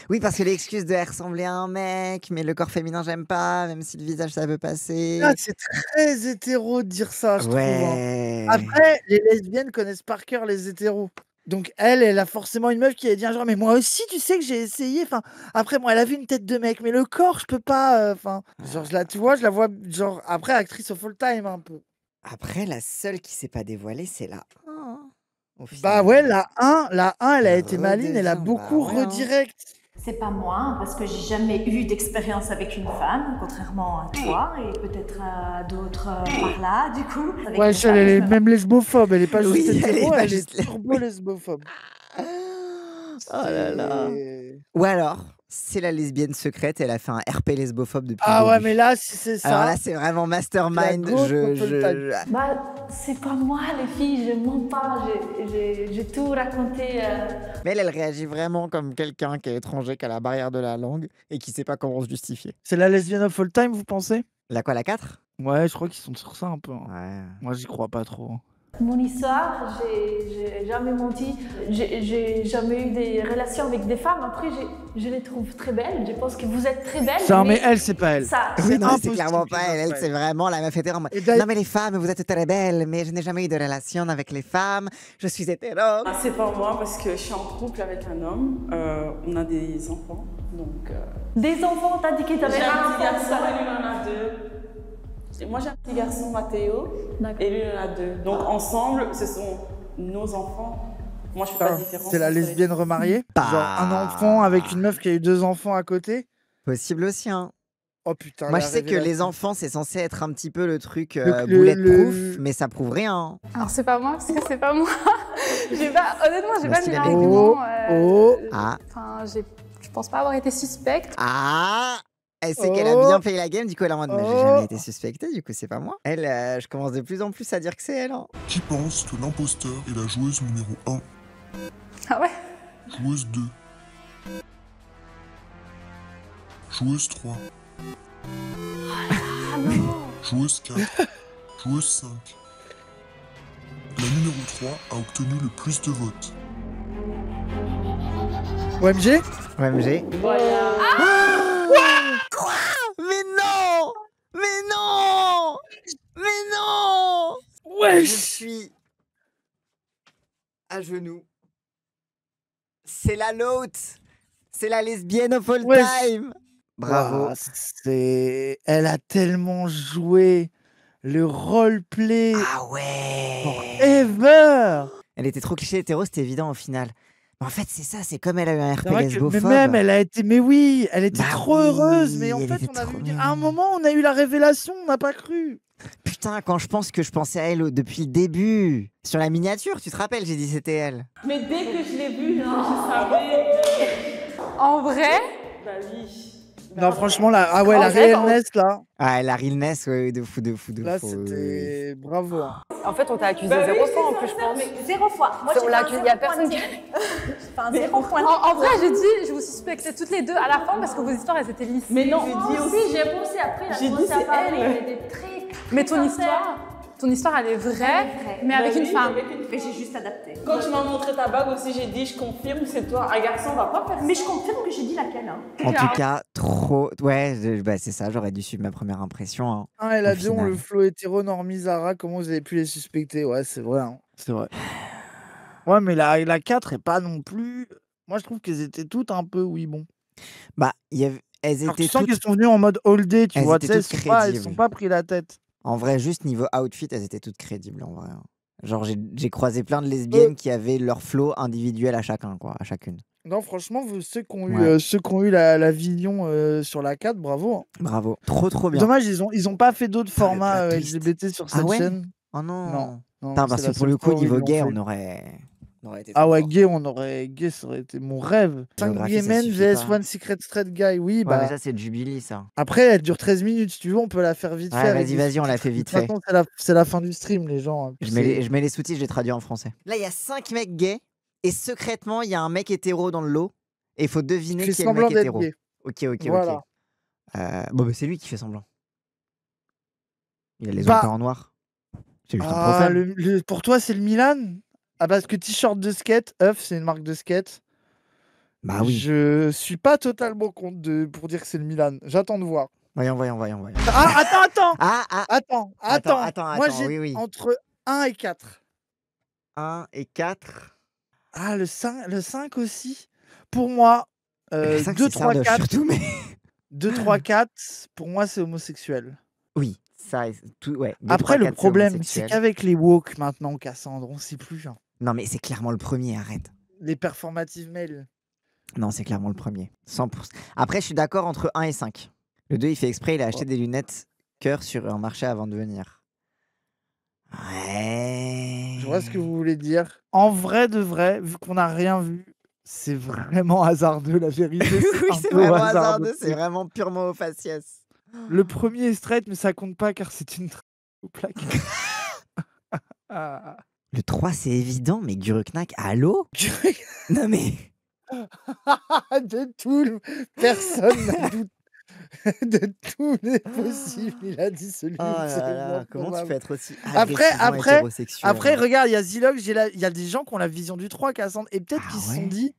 Oui, parce que l'excuse de elle ressemblait à un mec, mais le corps féminin, j'aime pas, même si le visage, ça veut passer. Ah, c'est très hétéro de dire ça, je trouve. Hein. Ouais. Après, les lesbiennes connaissent par cœur les hétéros. Donc elle a forcément une meuf qui a dit un genre, mais moi aussi, tu sais que j'ai essayé. Enfin, après, moi, elle avait une tête de mec, mais le corps, je peux pas. Enfin, genre, tu vois, je la vois, genre, après, actrice au full time un peu. Après, la seule qui s'est pas dévoilée, c'est la 1. Bah ouais, la 1, elle a été Redescend, maline, elle a bah beaucoup ouais, hein. redirect. C'est pas moi, parce que j'ai jamais eu d'expérience avec une femme, contrairement à toi et peut-être à d'autres par là, du coup. Avec Ouais, une femme, elle je est me- même lesbophobe, elle est pas Oui, juste elle est hétéro, pas elle juste est turbo lesbophobe. Oh là là. C'est- Ou alors, c'est la lesbienne secrète, elle a fait un RP lesbophobe depuis Ah le ouais, début. mais là, si c'est Alors ça, là, c'est vraiment la mastermind. go full time. Bah, c'est pas moi, les filles, je mens pas, j'ai tout raconté. Mais elle réagit vraiment comme quelqu'un qui est étranger, qui a la barrière de la langue et qui sait pas comment se justifier. C'est la lesbienne of all time, vous pensez? La quoi, la 4? Ouais, je crois qu'ils sont sur ça un peu. Hein. Ouais. Moi, j'y crois pas trop. Mon histoire, j'ai jamais menti, j'ai jamais eu des relations avec des femmes. Après, je les trouve très belles, je pense que vous êtes très belles. Ça, mais elle, c'est pas elle. Ça, Oui, non, c'est impossible clairement que pas ça elle. Elle, soit c'est vraiment la meuf hétéro. Et d'ailleurs- Non, mais les femmes, vous êtes très belles, mais je n'ai jamais eu de relation avec les femmes. Je suis hétéro. Ah, c'est pas moi parce que je suis en couple avec un homme. On a des enfants. Donc, Des enfants, t'as dit que t'avais j'ai un un petit enfant. garçon ça. et lui il en a 2. Et moi j'ai un petit garçon, Mathéo, D'accord. et lui il en a 2. Donc ensemble, ce sont nos enfants. Moi je fais pas de différence. C'est la entre les- lesbienne remariée? Bah. Genre un enfant avec une meuf qui a eu 2 enfants à côté? Possible aussi, hein. Oh putain, Moi, la je sais que les révélation. enfants, c'est censé être un petit peu le truc Le- bulletproof, le- mais ça prouve rien. Alors c'est pas moi parce que c'est pas moi. Honnêtement, j'ai pas Merci, mis Valérie. l'argument. Oh. Ah. Enfin, je pense pas avoir été suspecte. Ah! Elle sait qu'elle a Oh. bien payé la game, du coup elle est en mode, mais j'ai Oh. jamais été suspectée, du coup c'est pas moi. Elle, je commence de plus en plus à dire que c'est elle. Hein. Qui pense que l'imposteur est la joueuse numéro 1, Ah ouais. joueuse 2, joueuse 3, Ah non. joueuse 4, joueuse 5. La numéro 3 a obtenu le plus de votes. OMG? OMG. Voilà. Quoi? Mais non! Mais non! Mais non! Ouais! Je suis à genoux. C'est la nôtre. C'est la lesbienne of all Ouais. time. Bravo. Ouah, elle a tellement joué le roleplay Ah ouais. forever! Elle était trop cliché hétéro, c'était évident au final. Mais en fait, c'est ça, c'est comme elle a eu un RP C'est vrai que, mais lesbophobe. même, elle a été, mais oui, elle était Bah trop oui, heureuse, mais en elle fait, était on a trop vu, à un mignonne. moment, on a eu la révélation, on n'a pas cru. Putain, quand je pense que je pensais à elle depuis le début. Sur la miniature, tu te rappelles, j'ai dit c'était elle. Mais dès que je l'ai vue, je savais. En vrai, Bah oui. Non, franchement, la vrai, réelness, là, Ah, la realness, ouais, de fou, de fou, de là, fou. oui, oui. c'était bravo. Hein. En fait, on t'a accusé Bah oui, 0 c'est fois en ça, plus, je pense. Mais 0 fois. Moi, On j'ai l'a pas accusé, un y a zéro point personne de qui- dire. Enfin, 0 point de en vrai, j'ai dit, je vous suspectais toutes les deux à la fin parce que vos histoires, elles étaient lisses. Mais non, Moi j'ai dit aussi, aussi. j'ai pensé après, J'ai elle a dit, commencé à c'est parler, elle. elle était très. Mais ton sincère. histoire, elle est vraie, vraie. mais avec Bah une oui, femme. avec une Mais femme. j'ai juste adapté. Quand tu m'as montré ta bague aussi, j'ai dit, je confirme, c'est toi. Un garçon va pas faire ça. Mais je confirme que j'ai dit laquelle. Hein. En tout cas, trop. Ouais, bah, c'est ça, j'aurais dû suivre ma première impression. Hein. Ah, elle a Au dit, on final. le flow hétéro Normie Zara, comment vous avez pu les suspecter? Ouais, c'est vrai, hein, c'est vrai. Ouais, mais la 4 est pas non plus. Moi, je trouve qu'elles étaient toutes un peu, oui, bon. Bah, elles Alors, tu étaient sens toutes. qu'elles sont venues en mode all day, tu Elles vois, étaient tu sais, toutes elles sont crédibles. pas pris la tête. En vrai, juste niveau outfit, elles étaient toutes crédibles en vrai. Hein. Genre, j'ai croisé plein de lesbiennes qui avaient leur flow individuel à chacun, quoi, à chacune. Non, franchement, ceux qui ont eu, Ouais. ceux qui ont eu la vision sur la 4, bravo. Hein. Bravo. Trop bien. Dommage, ils ont pas fait d'autres Putain, le formats plot twist. LGBT sur Ah cette ouais chaîne. Oh non. Non, Putain, parce c'est que la pour le seule coup, fois où ils niveau l'ont gay, fait. on aurait été Ah trop ouais, fort. gay, ça aurait été mon rêve. 5 Géographie, gay ça men suffit vs pas. One Secret Straight Guy, oui, Ouais, bah. mais ça, c'est Jubilee, ça. Après, elle dure 13 minutes, si tu veux, on peut la faire vite Ouais, fait. avec des vas-y, on la sous-titres. fait De vite toute fait. façon, c'est la fin du stream, les gens. Hein. Je mets les sous-titres, je les traduis en français. Là, il y a 5 mecs gays, et secrètement, il y a un mec hétéro dans le lot, et il faut deviner Fait qui est le semblant mec d'être hétéro. gay. Ok. Voilà. Bon, bah, c'est lui qui fait semblant. Il a les Bah. ongles en noir. C'est juste un Ah, profane. pour toi, c'est le Milan? Ah, parce que t-shirt de skate, Œuf, c'est une marque de skate. Bah oui. Je suis pas totalement contre pour dire que c'est le Milan. J'attends de voir. Voyons. Ah, attends! Attends, Moi, j'ai oui. entre 1 et 4. 1 et 4. Ah, le 5 aussi. Pour moi, 5, 2, c'est 3, Sardoche 4. surtout, mais. 2, 3, 4, pour moi, c'est homosexuel. Oui, ça, tout, ouais. 2, Après, 3, le 4, c'est problème, c'est homosexuel. qu'avec les woke maintenant, Cassandre, on sait plus. Hein. Non, mais c'est clairement le premier, arrête. Les performative males. Non, c'est clairement le premier. 100%. Après, je suis d'accord entre 1 et 5. Le 2, il fait exprès, il a acheté des lunettes cœur sur un marché avant de venir. Ouais. Je vois ce que vous voulez dire. En vrai de vrai, vu qu'on n'a rien vu, c'est vraiment hasardeux la vérité. Oui, un c'est peu vraiment hasardeux. hasardeux, c'est vraiment purement au faciès. Le premier est straight, mais ça compte pas car c'est une au plaque. Ah. Le 3, c'est évident, mais Guruknak, allô? Non mais... De tout, personne n'a douté. De tous les possibles, il a dit celui Oh où là c'est le là, moins comment tu probable. peux être aussi Après, agressivement hétérosexuel, après, hein. regarde, il y a Zilog, il y a des gens qui ont la vision du 3, Cassandre, et peut-être Ah qu'ils se sont ouais? dit,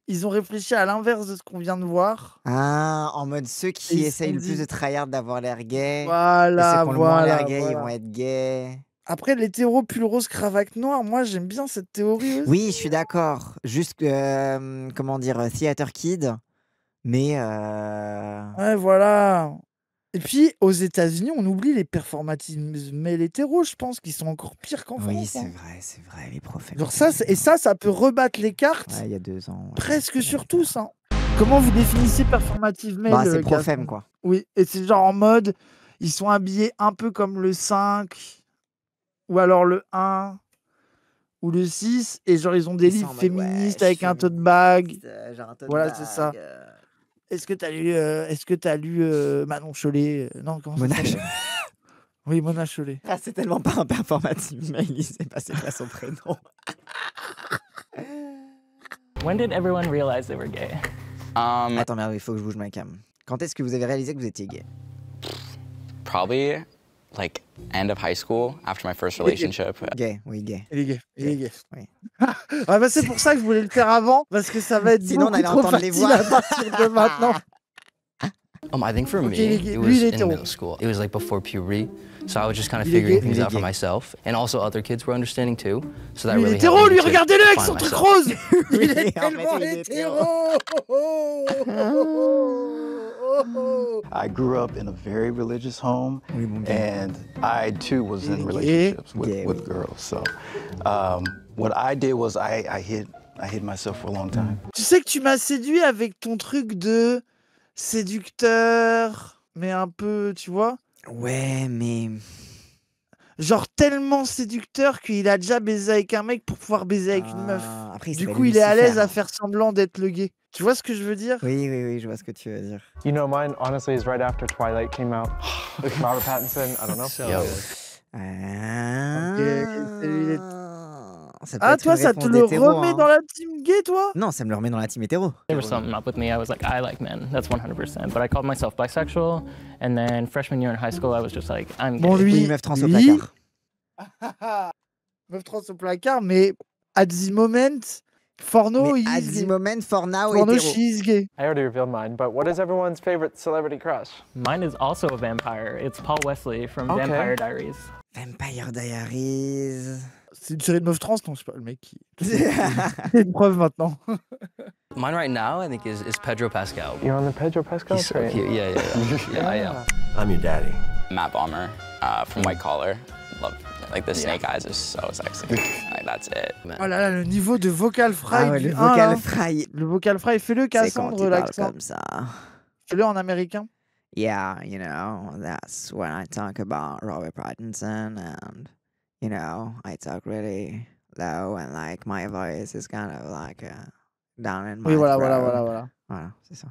ils ont réfléchi à l'inverse de ce qu'on vient de voir, Ah, en mode ceux et qui ils se essayent sont le plus de dit, tryhard d'avoir l'air gay, et ceux voilà, qui ont le moins l'air voilà, gay, ils vont voilà. être gays. Après, l'hétéro pull rose cravate noire, moi j'aime bien cette théorie aussi. Oui, je suis d'accord. Juste, comment dire, Theater Kid, mais... Ouais, voilà. Et puis, aux États-Unis, on oublie les performatismes male hétéros, je pense, qui sont encore pires qu'en Oui, France. Hein. c'est vrai, les profs. Genre ça, et ça peut rebattre les cartes Ouais, il y a 2 ans. Ouais, presque c'est sur vrai. tous. Hein. Comment vous définissez performative male, Bah, c'est Gaston? profème, quoi. Oui, et c'est genre en mode, ils sont habillés un peu comme le 5, ou alors le 1, ou le 6, et genre ils ont des Ils sont livres en mode, ouais, féministes je avec suis un tote bag. féministe, genre un tote Voilà, c'est ça. bag. Est-ce que t'as lu Manon Cholet? Non, comment ça Mona s'appelle? Cholet. Oui, Mona Cholet. Ah, c'est tellement pas un performative male, il sait pas c'est quoi son prénom. When did everyone realize they were gay? Attends, merde, il faut que je bouge ma cam. Quand est-ce que vous avez réalisé que vous étiez gay? Probably like end of high school after my first relationship. Gay, oui, gay. Il est gay, il est gay. Oui. Ah bah c'est pour ça que je voulais le faire avant, parce que ça va être Sinon, on beaucoup allait trop entendre les facile voix. à partir de maintenant. I think for me, Okay, lui, it il was est in hétéro. middle school. It was like before puberty. So I was just kind of Il est figuring gay. things Il est out for gay. myself. And also other kids were understanding too. So that Lui, il est really hétéro, helped me lui, to regardez-le avec find son truc myself. rose. Il Oui, est en fait, tellement il est hétéro. I grew up in a very religious home, Oui, mon gars. and I too was in relationships with girls. So, what I did was I hid myself for a long time. Tu sais que tu m'as séduit avec ton truc de séducteur, mais un peu, tu vois, Ouais, mais... genre tellement séducteur qu'il a déjà baisé avec un mec pour pouvoir baiser avec une meuf. Après, Du coup, il est à l'aise à faire semblant d'être le gay. Tu vois ce que je veux dire? Oui, oui, oui, je vois ce que tu veux dire. You know, mine honestly is right after Twilight came out with Robert Pattinson. I don't know. Yo. Ça peut Ah, être toi, une ça te réponse le d'hétéro, remet hein. dans la team gay, toi? Non, ça me le remet dans la team hétéro. There was something up with me. I was like, I like men. That's 100%. But I called myself bisexual. And then freshman year in high school, I was just like, I'm gay. Bon, lui, Oui, meuf trans au lui- placard. Meuf trans au placard, mais at the moment, Forno, Mais il at is the gay. moment, for now, Forno, hétéro. she is gay. I already revealed mine, but what is everyone's favorite celebrity crush? Mine is also a vampire. It's Paul Wesley from Okay. Vampire Diaries. Vampire Diaries. C'est une série de meufs trans, non, je sais pas, le mec qui... C'est une preuve maintenant. Mine right now, I think, is Pedro Pascal. You're on the Pedro Pascal He's so train. cute. Yeah, yeah, I am. I'm your daddy. Matt Bomber from White Collar. Love like the snake eyes are so sexy. Like that's it. Oh là là, le niveau de vocal fry Ah ouais, du le 1, vocal là. fry. Le vocal fry, fais-le, C'est quand Cassandre, il parle l'accent. comme ça. Fais-le en américain. Yeah, you know, that's when I talk about Robert Pattinson and, you know, I talk really low and like my voice is kind of like down in my Oui, voilà, throat. voilà. Voilà, c'est ça.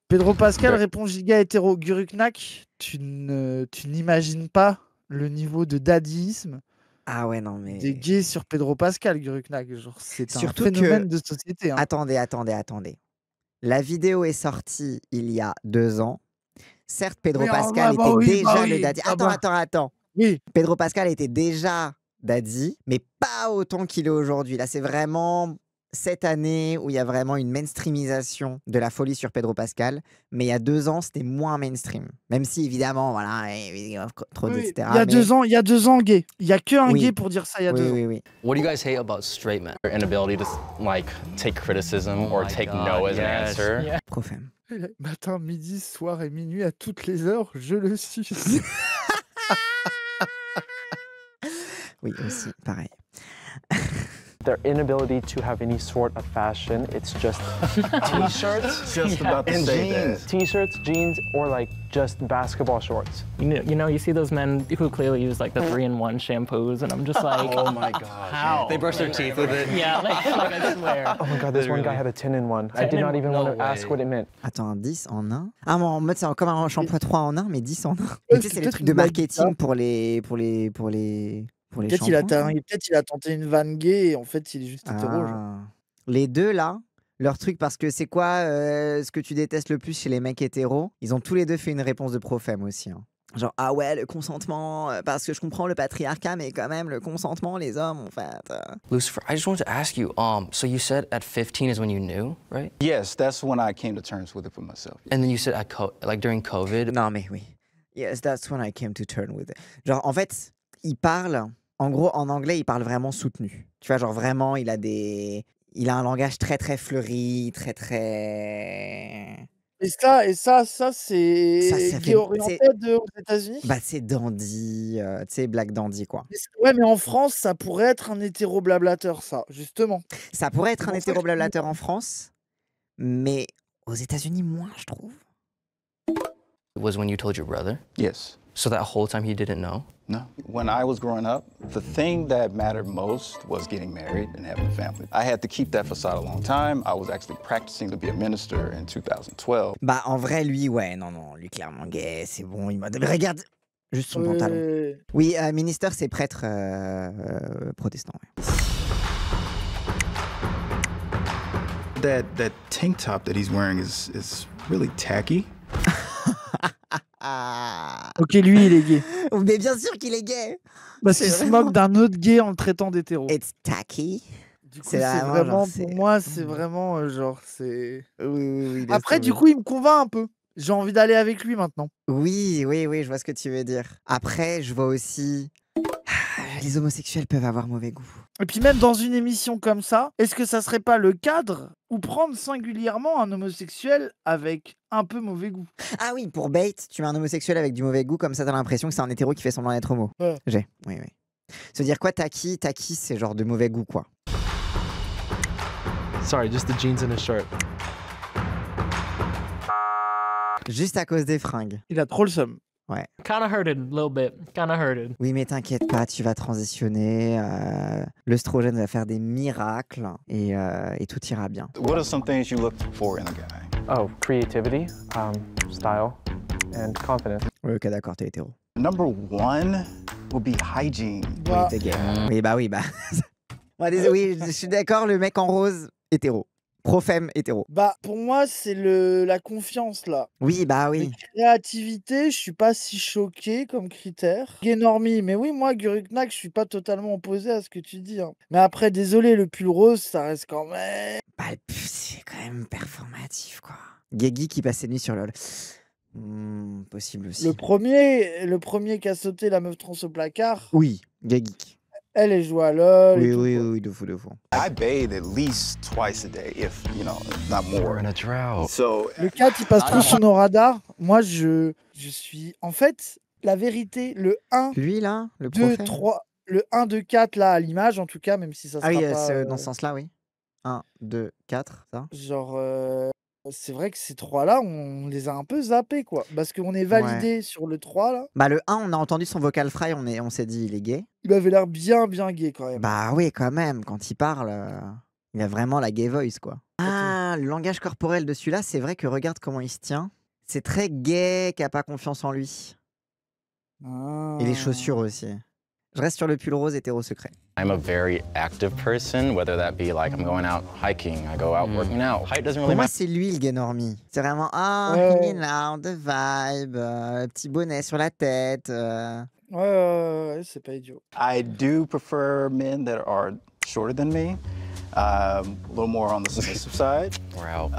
Pedro Pascal répond giga hétéro. Guruknak, tu n'imagines pas le niveau de daddyisme Ah ouais, non, mais... des gays sur Pedro Pascal, Guruknak. Genre, c'est Surtout un phénomène que- de société. Hein. Attendez. La vidéo est sortie il y a 2 ans. Certes, Pedro Oui, ah, Pascal bah était oui, déjà bah le oui. daddy. Ah bah. Attends. Oui, Pedro Pascal était déjà daddy, mais pas autant qu'il est aujourd'hui. Là, c'est vraiment cette année où il y a vraiment une mainstreamisation de la folie sur Pedro Pascal. Mais il y a 2 ans, c'était moins mainstream. Même si, évidemment, voilà, trop oui. etc. Il y a mais- 2 ans, il y a 2 ans gay. Il y a que un Oui. gay pour dire ça il y a 2 ans. Oui. What do you guys hate about straight men? Their inability to like take criticism or my take God, no as an yes. answer. Yeah. Profème. Matin, midi, soir et minuit, à toutes les heures, je le suis. Oui, aussi, pareil. Their inability to have any sort of fashion. It's just t-shirts Just about to and say jeans. that. T-shirts, jeans, or like just basketball shorts. You know, you see those men who clearly use like the 3-in-1 shampoos, and I'm just like, Oh my God. how? They brush their teeth with it. Yeah, like I swear. Oh my God, this one guy had a 10-in-1. I did not even want to ask what it meant. Attends, un 10 en 1. Ah, mais en mode, c'est comme un shampoing 3 en 1, mais 10 en 1. Mais tu sais, c'est les trucs de marketing pour les Peut-être il a tenté une vanne gay et en fait il est juste hétéro. Genre. Les deux là, leur truc, parce que c'est quoi ce que tu détestes le plus chez les mecs hétéros? Ils ont tous les deux fait une réponse de profème aussi. Hein. Genre, ah ouais, le consentement, parce que je comprends le patriarcat, mais quand même, le consentement, les hommes, en fait. Lucifer, I just wanted to ask you, so you said at 15 is when you knew, right? Yes, that's when I came to terms with it for myself. And then you said like during COVID. Non, mais oui. Yes, that's when I came to terms with it. Genre, en fait, il parle, en gros, en anglais, il parle vraiment soutenu. Tu vois, genre, vraiment, il a un langage très, très fleuri, très, très... Et ça c'est gay orienté aux États-Unis. Bah, c'est dandy, tu sais, black dandy, quoi. Ouais, mais en France, ça pourrait être un hétéro-blablateur, ça, justement. Ça pourrait être un hétéro-blablateur en France, mais aux États-Unis, moins, je trouve. Was when you told your brother? Yes. So that whole time he didn't know? No. When I was growing up, the thing that mattered most was getting married and having a family. I had to keep that facade a long time. I was actually practicing to be a minister in 2012. Bah, en vrai, lui, ouais, non, lui, clairement gay, c'est bon. Il m'a donné. Regarde, juste son pantalon. Oui, minister, c'est prêtre protestant. Ouais. That tank top that he's wearing is really tacky. Ok, lui, il est gay. Mais bien sûr qu'il est gay. Parce qu'il se moque d'un autre gay en le traitant d'hétéro. It's tacky. Du coup, c'est vraiment, pour moi, c'est vraiment genre, c'est... Oui. Après, du coup, il me convainc un peu. J'ai envie d'aller avec lui maintenant. Oui, je vois ce que tu veux dire. Après, je vois aussi... Les homosexuels peuvent avoir mauvais goût. Et puis même dans une émission comme ça, est-ce que ça serait pas le cadre ou prendre singulièrement un homosexuel avec un peu mauvais goût? Ah oui, pour bait, tu mets un homosexuel avec du mauvais goût, comme ça t'as l'impression que c'est un hétéro qui fait semblant d'être homo. Ouais. Oui. Se dire quoi, tacky, c'est genre de mauvais goût, quoi. Sorry, just the jeans and a shirt. Juste à cause des fringues. Il a trop le seum. Ouais. Kinda hurted, a little bit. Kinda hurted. Oui, mais t'inquiète pas, tu vas transitionner. L'œstrogène va faire des miracles et tout ira bien. What are some things you look for in a guy? Oh, creativity, style, and confidence. Oui, ok, d'accord, t'es hétéro. Number one would be hygiene. Oui, t'es gay. Oui, bah. Ouais, désolé, oui, je suis d'accord, le mec en rose, hétéro. Profème hétéro. Bah, pour moi, c'est la confiance, là. Oui, bah oui. La créativité, je suis pas si choqué comme critère. Gay normie, mais oui, moi, Guruknak, je suis pas totalement opposé à ce que tu dis. Hein. Mais après, désolé, le pull rose, ça reste quand même... Bah, c'est quand même performatif, quoi. Guégui qui passe ses nuits sur LOL. Possible aussi. Le premier qui a sauté la meuf trans au placard... Oui, Guégui. Elle joue à LOL. Oui, de fou. I bathe at least twice a day, if, not more. In a drought. So, le 4, il passe trop sur nos radars. Moi, je suis... En fait, la vérité, le 1... Lui, là, le 2, 3... Le 1, 2, 4, là, à l'image, en tout cas, même si ça sera pas... Ah oui, dans ce sens-là, oui. 1, 2, 4, ça. Genre... C'est vrai que ces 3-là, on les a un peu zappés, quoi. Parce qu'on est validé sur le 3, là. Bah, le 1, on a entendu son vocal fry, on s'est dit, il est gay. Il avait l'air bien gay, quand même. Bah oui, quand même. Quand il parle, il a vraiment la gay voice, quoi. Ah, le langage corporel de celui-là, c'est vrai que regarde comment il se tient. C'est très gay, qui a pas confiance en lui. Et les chaussures aussi. Je reste sur le pull rose hétéro secret. I'm a very active person, whether that be like I'm going out hiking, I go out working out. Height doesn't really Pour moi, matter. c'est lui le gay normie. C'est vraiment, il est là, de vibe, petit bonnet sur la tête. Ouais, c'est pas idiot. I do prefer men that are shorter than me, a little more on the submissive side. We're out.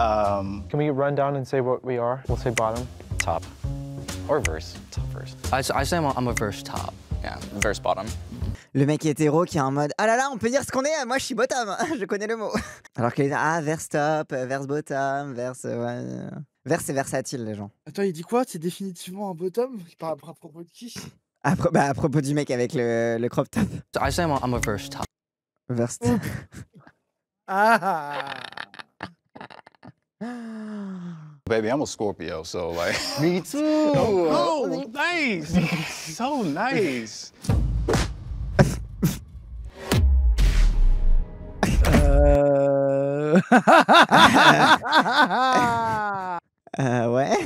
Can we run down and say what we are? We'll say bottom. Top. Or verse. Top verse. I say I'm a verse top. Yeah, verse bottom. Le mec hétéro qui est en mode ah là là, on peut dire ce qu'on est, moi je suis bottom, je connais le mot. Alors qu'il est verse top, verse bottom, verse. Ouais. Verse c'est versatile, les gens. Attends, il dit quoi? C'est définitivement un bottom? Il parle à propos de qui? À propos du mec avec le crop top. I say I'm a verse top. Verstappen. Ah. Baby, I'm a Scorpio, so like. Me too. Oh, nice. So nice. Ouais.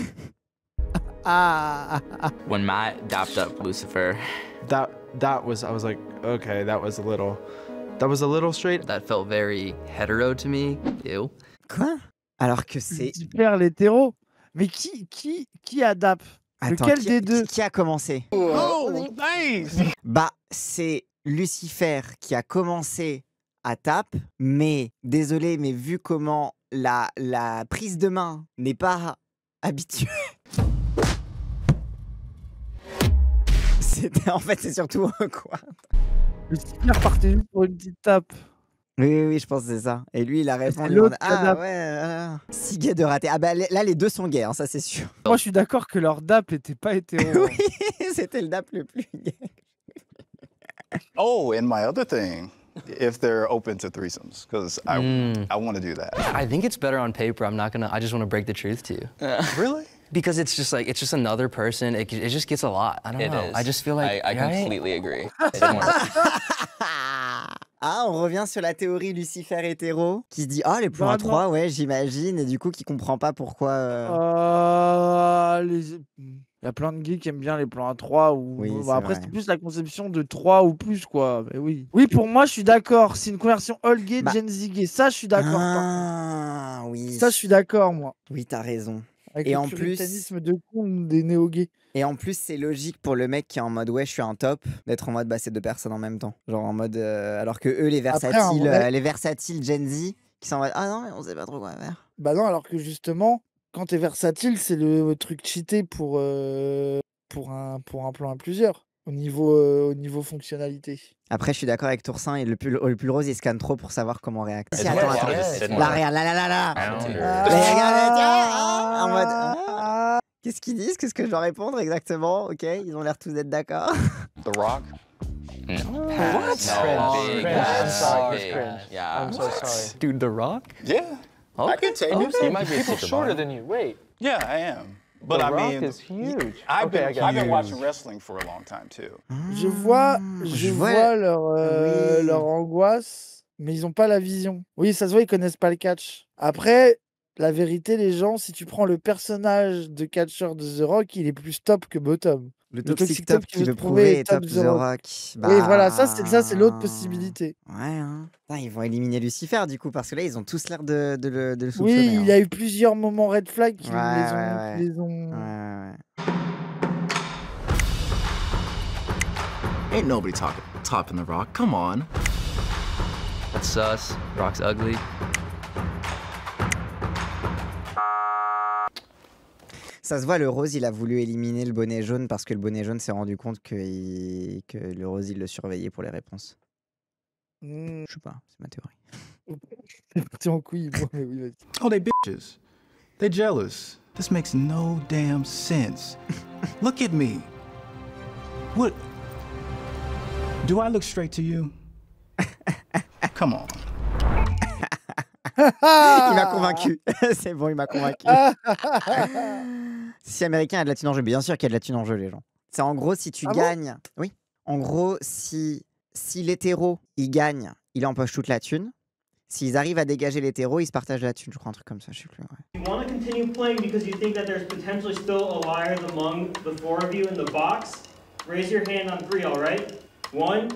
When Matt dapped up Lucifer, That was, I was like, okay, that was a little straight. That felt very hetero to me. Ew. Quoi? Alors que c'est... Super l'hétéro. Mais qui adapte? Attends, Lequel des deux? qui a commencé? Oh, nice. Bah, c'est Lucifer qui a commencé à tape, mais désolé, mais vu comment la prise de main n'est pas habituée. En fait, c'est surtout quoi. Lucifer partait juste pour une petite tape. Oui, je pense que c'est ça. Et lui, il a répondu. l'autre Ah adapte. ouais, si gay de rater. Ah bah là, les deux sont gays, hein, ça c'est sûr. Moi, je suis d'accord que leur dap était pas hétéro. Oui, c'était le dap le plus gay. Oh, and my other thing, if they're open to threesomes, because I want to do that. I think it's better on paper. I just want to break the truth to you. Really? Because it's just like, it's just another person. It just gets a lot. I don't it know. is. I just feel like, I right? completely agree. It's more- Ah, on revient sur la théorie Lucifer hétéro, qui se dit ah les plans à Non, 3, ouais, j'imagine, et du coup qui comprend pas pourquoi. Il y a plein de gays qui aiment bien les plans à 3 ou Oui, bah, c'est après vrai. c'est plus la conception de 3 ou plus quoi. Mais oui. Oui, pour moi je suis d'accord, c'est une conversion all gay Bah. Gen Z gay. Ça je suis d'accord. Ah oui. Ça je suis d'accord moi. Oui, t'as raison. Avec Et le en plus- puritanisme de con des néo-gays. Et en plus, c'est logique pour le mec qui est en mode ouais, je suis un top, d'être en mode bah c'est deux personnes en même temps. Genre en mode alors que eux Après, en vrai- les versatiles Gen Z qui sont en mode ah non mais on sait pas trop quoi faire. Bah non, alors que justement, quand t'es versatile, c'est le truc cheaté pour un plan à plusieurs. Au niveau fonctionnalité. Après, je suis d'accord avec Toursin et le pull rose il scanne trop pour savoir comment réagir. Si, It's attends, more attends. fun to sit Là, more. regarde, là. I don't know. Mais regarde, tiens, en mode qu'est-ce qu'ils disent? Qu'est-ce que je dois répondre exactement? Ok, ils ont l'air tous d'être d'accord. The Rock? No. What? No, big. I'm sorry. Big. Cringe. Yeah. I'm so sorry. Dude, The Rock? Yeah. I can take it. You might be a People teacher, shorter Bob. than you. Wait. Yeah, I am. But The I Rock mean, is huge. I've Okay, I been, get I've been it. watching wrestling for a long time too. Je vois je vois- oui. leur angoisse, mais ils ont pas la vision. Oui, ça se voit, ils connaissent pas le catch. Après, la vérité, les gens, si tu prends le personnage de catcheur de The Rock, il est plus top que bottom. Le Le toxic toxic top top qui qui veut veut se prouver prouver est top top The The Rock. Rock. Oui, voilà, ça c'est l'autre possibilité. Ouais, hein. Putain, ils vont éliminer Lucifer du coup, parce que là, ils ont tous l'air de le soupçonner. Oui, il y a eu plusieurs moments red flag qui Ouais. les ont... Ouais. Ain't nobody topping The Rock. Come on. That's sus. Rock's ugly. Ça se voit, le rose, il a voulu éliminer le bonnet jaune parce que le bonnet jaune s'est rendu compte que le rose, il le surveillait pour les réponses. Je sais pas, c'est ma théorie. C'est parti en couille, bon, mais oui, vas-y. Oh, they bitches. They jealous. This makes no damn sense. Look at me. What? Do I look straight to you? Come on. Il m'a convaincu. C'est bon, il m'a convaincu. Si américain a de la thune en jeu, bien sûr qu'il y a de la thune en jeu, les gens. C'est en gros, si tu Ah bon gagnes. Oui. En gros, si l'hétéro, il gagne, il empoche toute la thune. S'ils arrivent à dégager l'hétéro, ils se partagent la thune. Je crois un truc comme ça, je sais plus. Ouais. You want to continue playing because you think that there's potentially still a liar among the four of you in the box? Raise your hand on 3, all right? 1,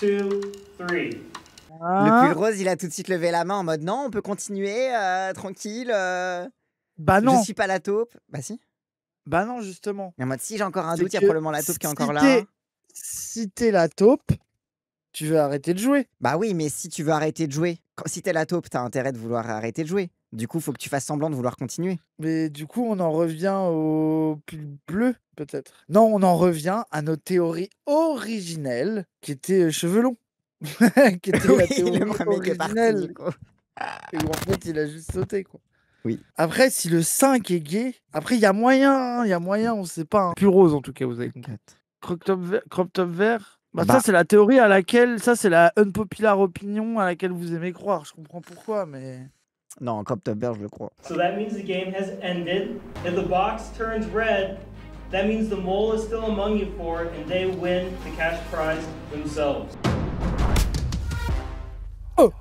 2, 3. Le pull rose, il a tout de suite levé la main en mode non, on peut continuer, tranquille. Bah non. Je suis pas la taupe. Bah si. Bah non, justement. Mais en mode si j'ai encore un C'est doute, il y a que probablement la taupe qui est encore là. Si t'es la taupe, tu veux arrêter de jouer. Bah oui, mais si tu veux arrêter de jouer, si t'es la taupe, t'as intérêt de vouloir arrêter de jouer. Du coup, faut que tu fasses semblant de vouloir continuer. Mais du coup, on en revient au pull bleu, peut-être. Non, on en revient à notre théorie originelle, qui était cheveux longs. Qui était Oui, la théorie le premier qui est parti, originelle. du coup. Et où en fait, il a juste sauté, quoi. Oui. Après, si le 5 est gay, après, il y a moyen, on sait pas. Hein. Plus rose, en tout cas, vous avez compris. Crop top vert, Bah, ça, c'est la théorie à laquelle... Ça, c'est la unpopular opinion à laquelle vous aimez croire. Je comprends pourquoi, mais... Non, Crop Top Bear, je le crois. So that means the game has ended. If the box turns red, that means the mole is still among you four and they win the cash prize themselves. Oh!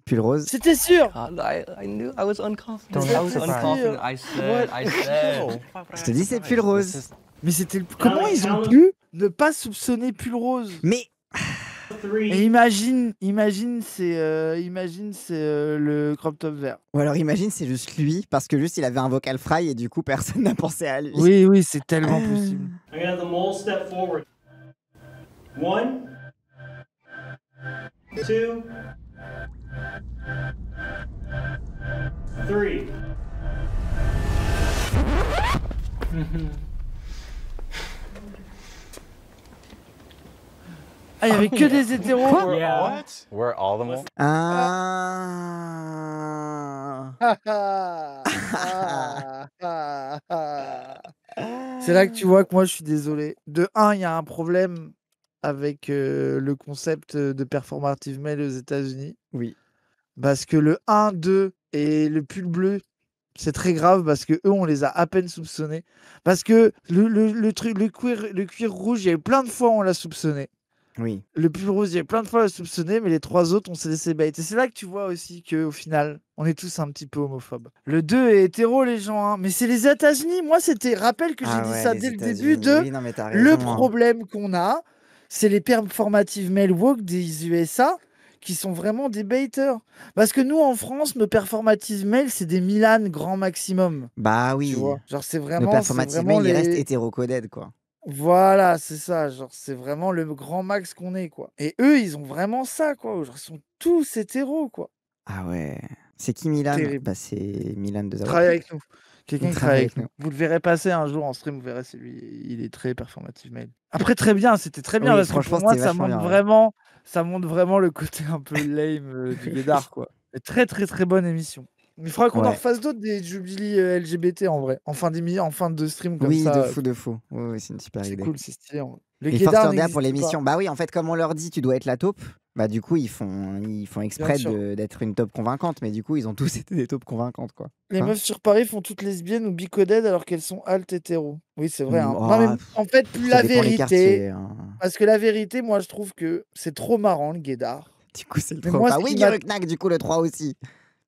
Pull rose. C'était sûr! I knew I was unconfident. C'était I was unconfident. I said. Je te dis, c'est pull rose. Mais c'était... Comment ils ont pu ne pas soupçonner pull rose? Mais... Et imagine c'est le crop top vert. Ou alors imagine c'est juste lui, parce que juste il avait un vocal fry et du coup personne n'a pensé à lui. Oui, c'est tellement possible. I'm gonna have the mole step forward. 1, 2, 3. Ah, il y avait que des hétéros. What? We're all the mole? C'est là que tu vois que moi je suis désolé. De 1, il y a un problème avec le concept de performative male aux États-Unis. Oui. Parce que le 1, 2 et le pull bleu, c'est très grave parce que eux on les a à peine soupçonnés. Parce que le cuir rouge, il y a eu plein de fois où on l'a soupçonné. Oui. Le pull rose, il y a plein de fois à le soupçonner, mais les 3 autres, on s'est laissé bait. Et c'est là que tu vois aussi qu'au final, on est tous un petit peu homophobes. Le 2 est hétéro, les gens, hein. Mais c'est les États-Unis. Moi, c'était. Rappelle que j'ai dit ça dès le début de. Oui, non, mais t'as Le raison, hein. problème qu'on a, c'est les performative male woke des USA qui sont vraiment des baiters. Parce que nous, en France, nos performative male, c'est des Milan grand maximum. Bah oui. Tu vois, genre, c'est vraiment. Le performative male, il reste hétéro-coded, quoi. Voilà, c'est ça. Genre, c'est vraiment le grand max qu'on est, quoi. Et eux, ils ont vraiment ça, quoi. Genre, ils sont tous hétéros, quoi. Ah ouais. C'est qui Milan? Terrible. Bah c'est Milan de Il Zawa. travaille avec nous. Quelqu'un Il qui travaille travaille avec nous. Vous le verrez passer un jour en stream, vous verrez, c'est lui. Il est très performative male. Après, très bien, c'était très bien. Oui, parce que franchement, pour moi, c'était ça vachement montre, bien, ouais. vraiment, ça montre vraiment le côté un peu lame du Guédard, quoi. Et très, très, très bonne émission. Il faudra qu'on en Ouais. refasse d'autres des Jubilee LGBT en vrai. En fin de stream comme Oui, ça. de fou. Oui, c'est une super C'est idée. cool, c'est stylé. Le Et Guédard Force Order n'existe pour l'émission. pas. Bah oui, en fait, comme on leur dit, tu dois être la taupe. Bah du coup, ils font exprès sûr. d'être une taupe convaincante, mais du coup, ils ont tous été des taupes convaincantes, quoi. Les Hein? meufs sur Paris font toutes lesbiennes ou bicoded alors qu'elles sont alt hétéro. Oui, c'est vrai. Hein. Oh, Non, mais en fait, ça la dépend les quartiers, vérité. hein. Parce que la vérité, moi, je trouve que c'est trop marrant, le Guédard. Du coup, c'est le Mais 3. moi, Bah ce oui, qui m'a- Guiruknak, du coup, le 3 aussi.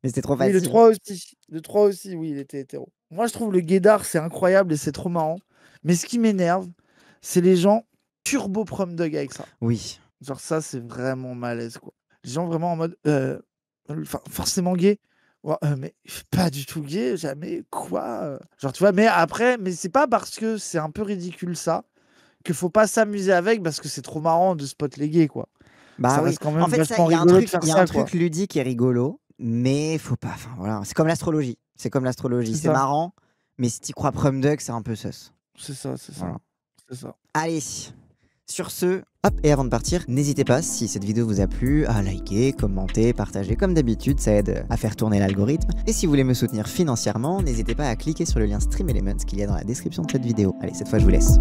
Mais c'était trop Oui, facile. le 3 aussi. Le 3 aussi, oui, il était hétéro. Moi, je trouve le Guédard, c'est incroyable et c'est trop marrant. Mais ce qui m'énerve, c'est les gens turbo prom dog avec ça. Oui. Genre, ça, c'est vraiment malaise, quoi. Les gens vraiment en mode. Forcément gay. Ouais, mais pas du tout gay, jamais. Quoi? Genre, tu vois, mais après, mais c'est pas parce que c'est un peu ridicule ça qu'il faut pas s'amuser avec parce que c'est trop marrant de spot les gays, quoi. Bah Ça oui. reste quand même En fait, vachement il y a un rigolo de truc, faire il y a ça, un quoi. truc ludique et rigolo, mais faut pas. Enfin voilà, c'est comme l'astrologie. C'est comme l'astrologie. C'est C'est ça. marrant, mais si tu crois prom duck, c'est un peu sus. C'est ça, c'est ça. Voilà. C'est ça. Allez, sur ce, hop, et avant de partir, n'hésitez pas, si cette vidéo vous a plu, à liker, commenter, partager, comme d'habitude, ça aide à faire tourner l'algorithme. Et si vous voulez me soutenir financièrement, n'hésitez pas à cliquer sur le lien Stream Elements qu'il y a dans la description de cette vidéo. Allez, cette fois, je vous laisse.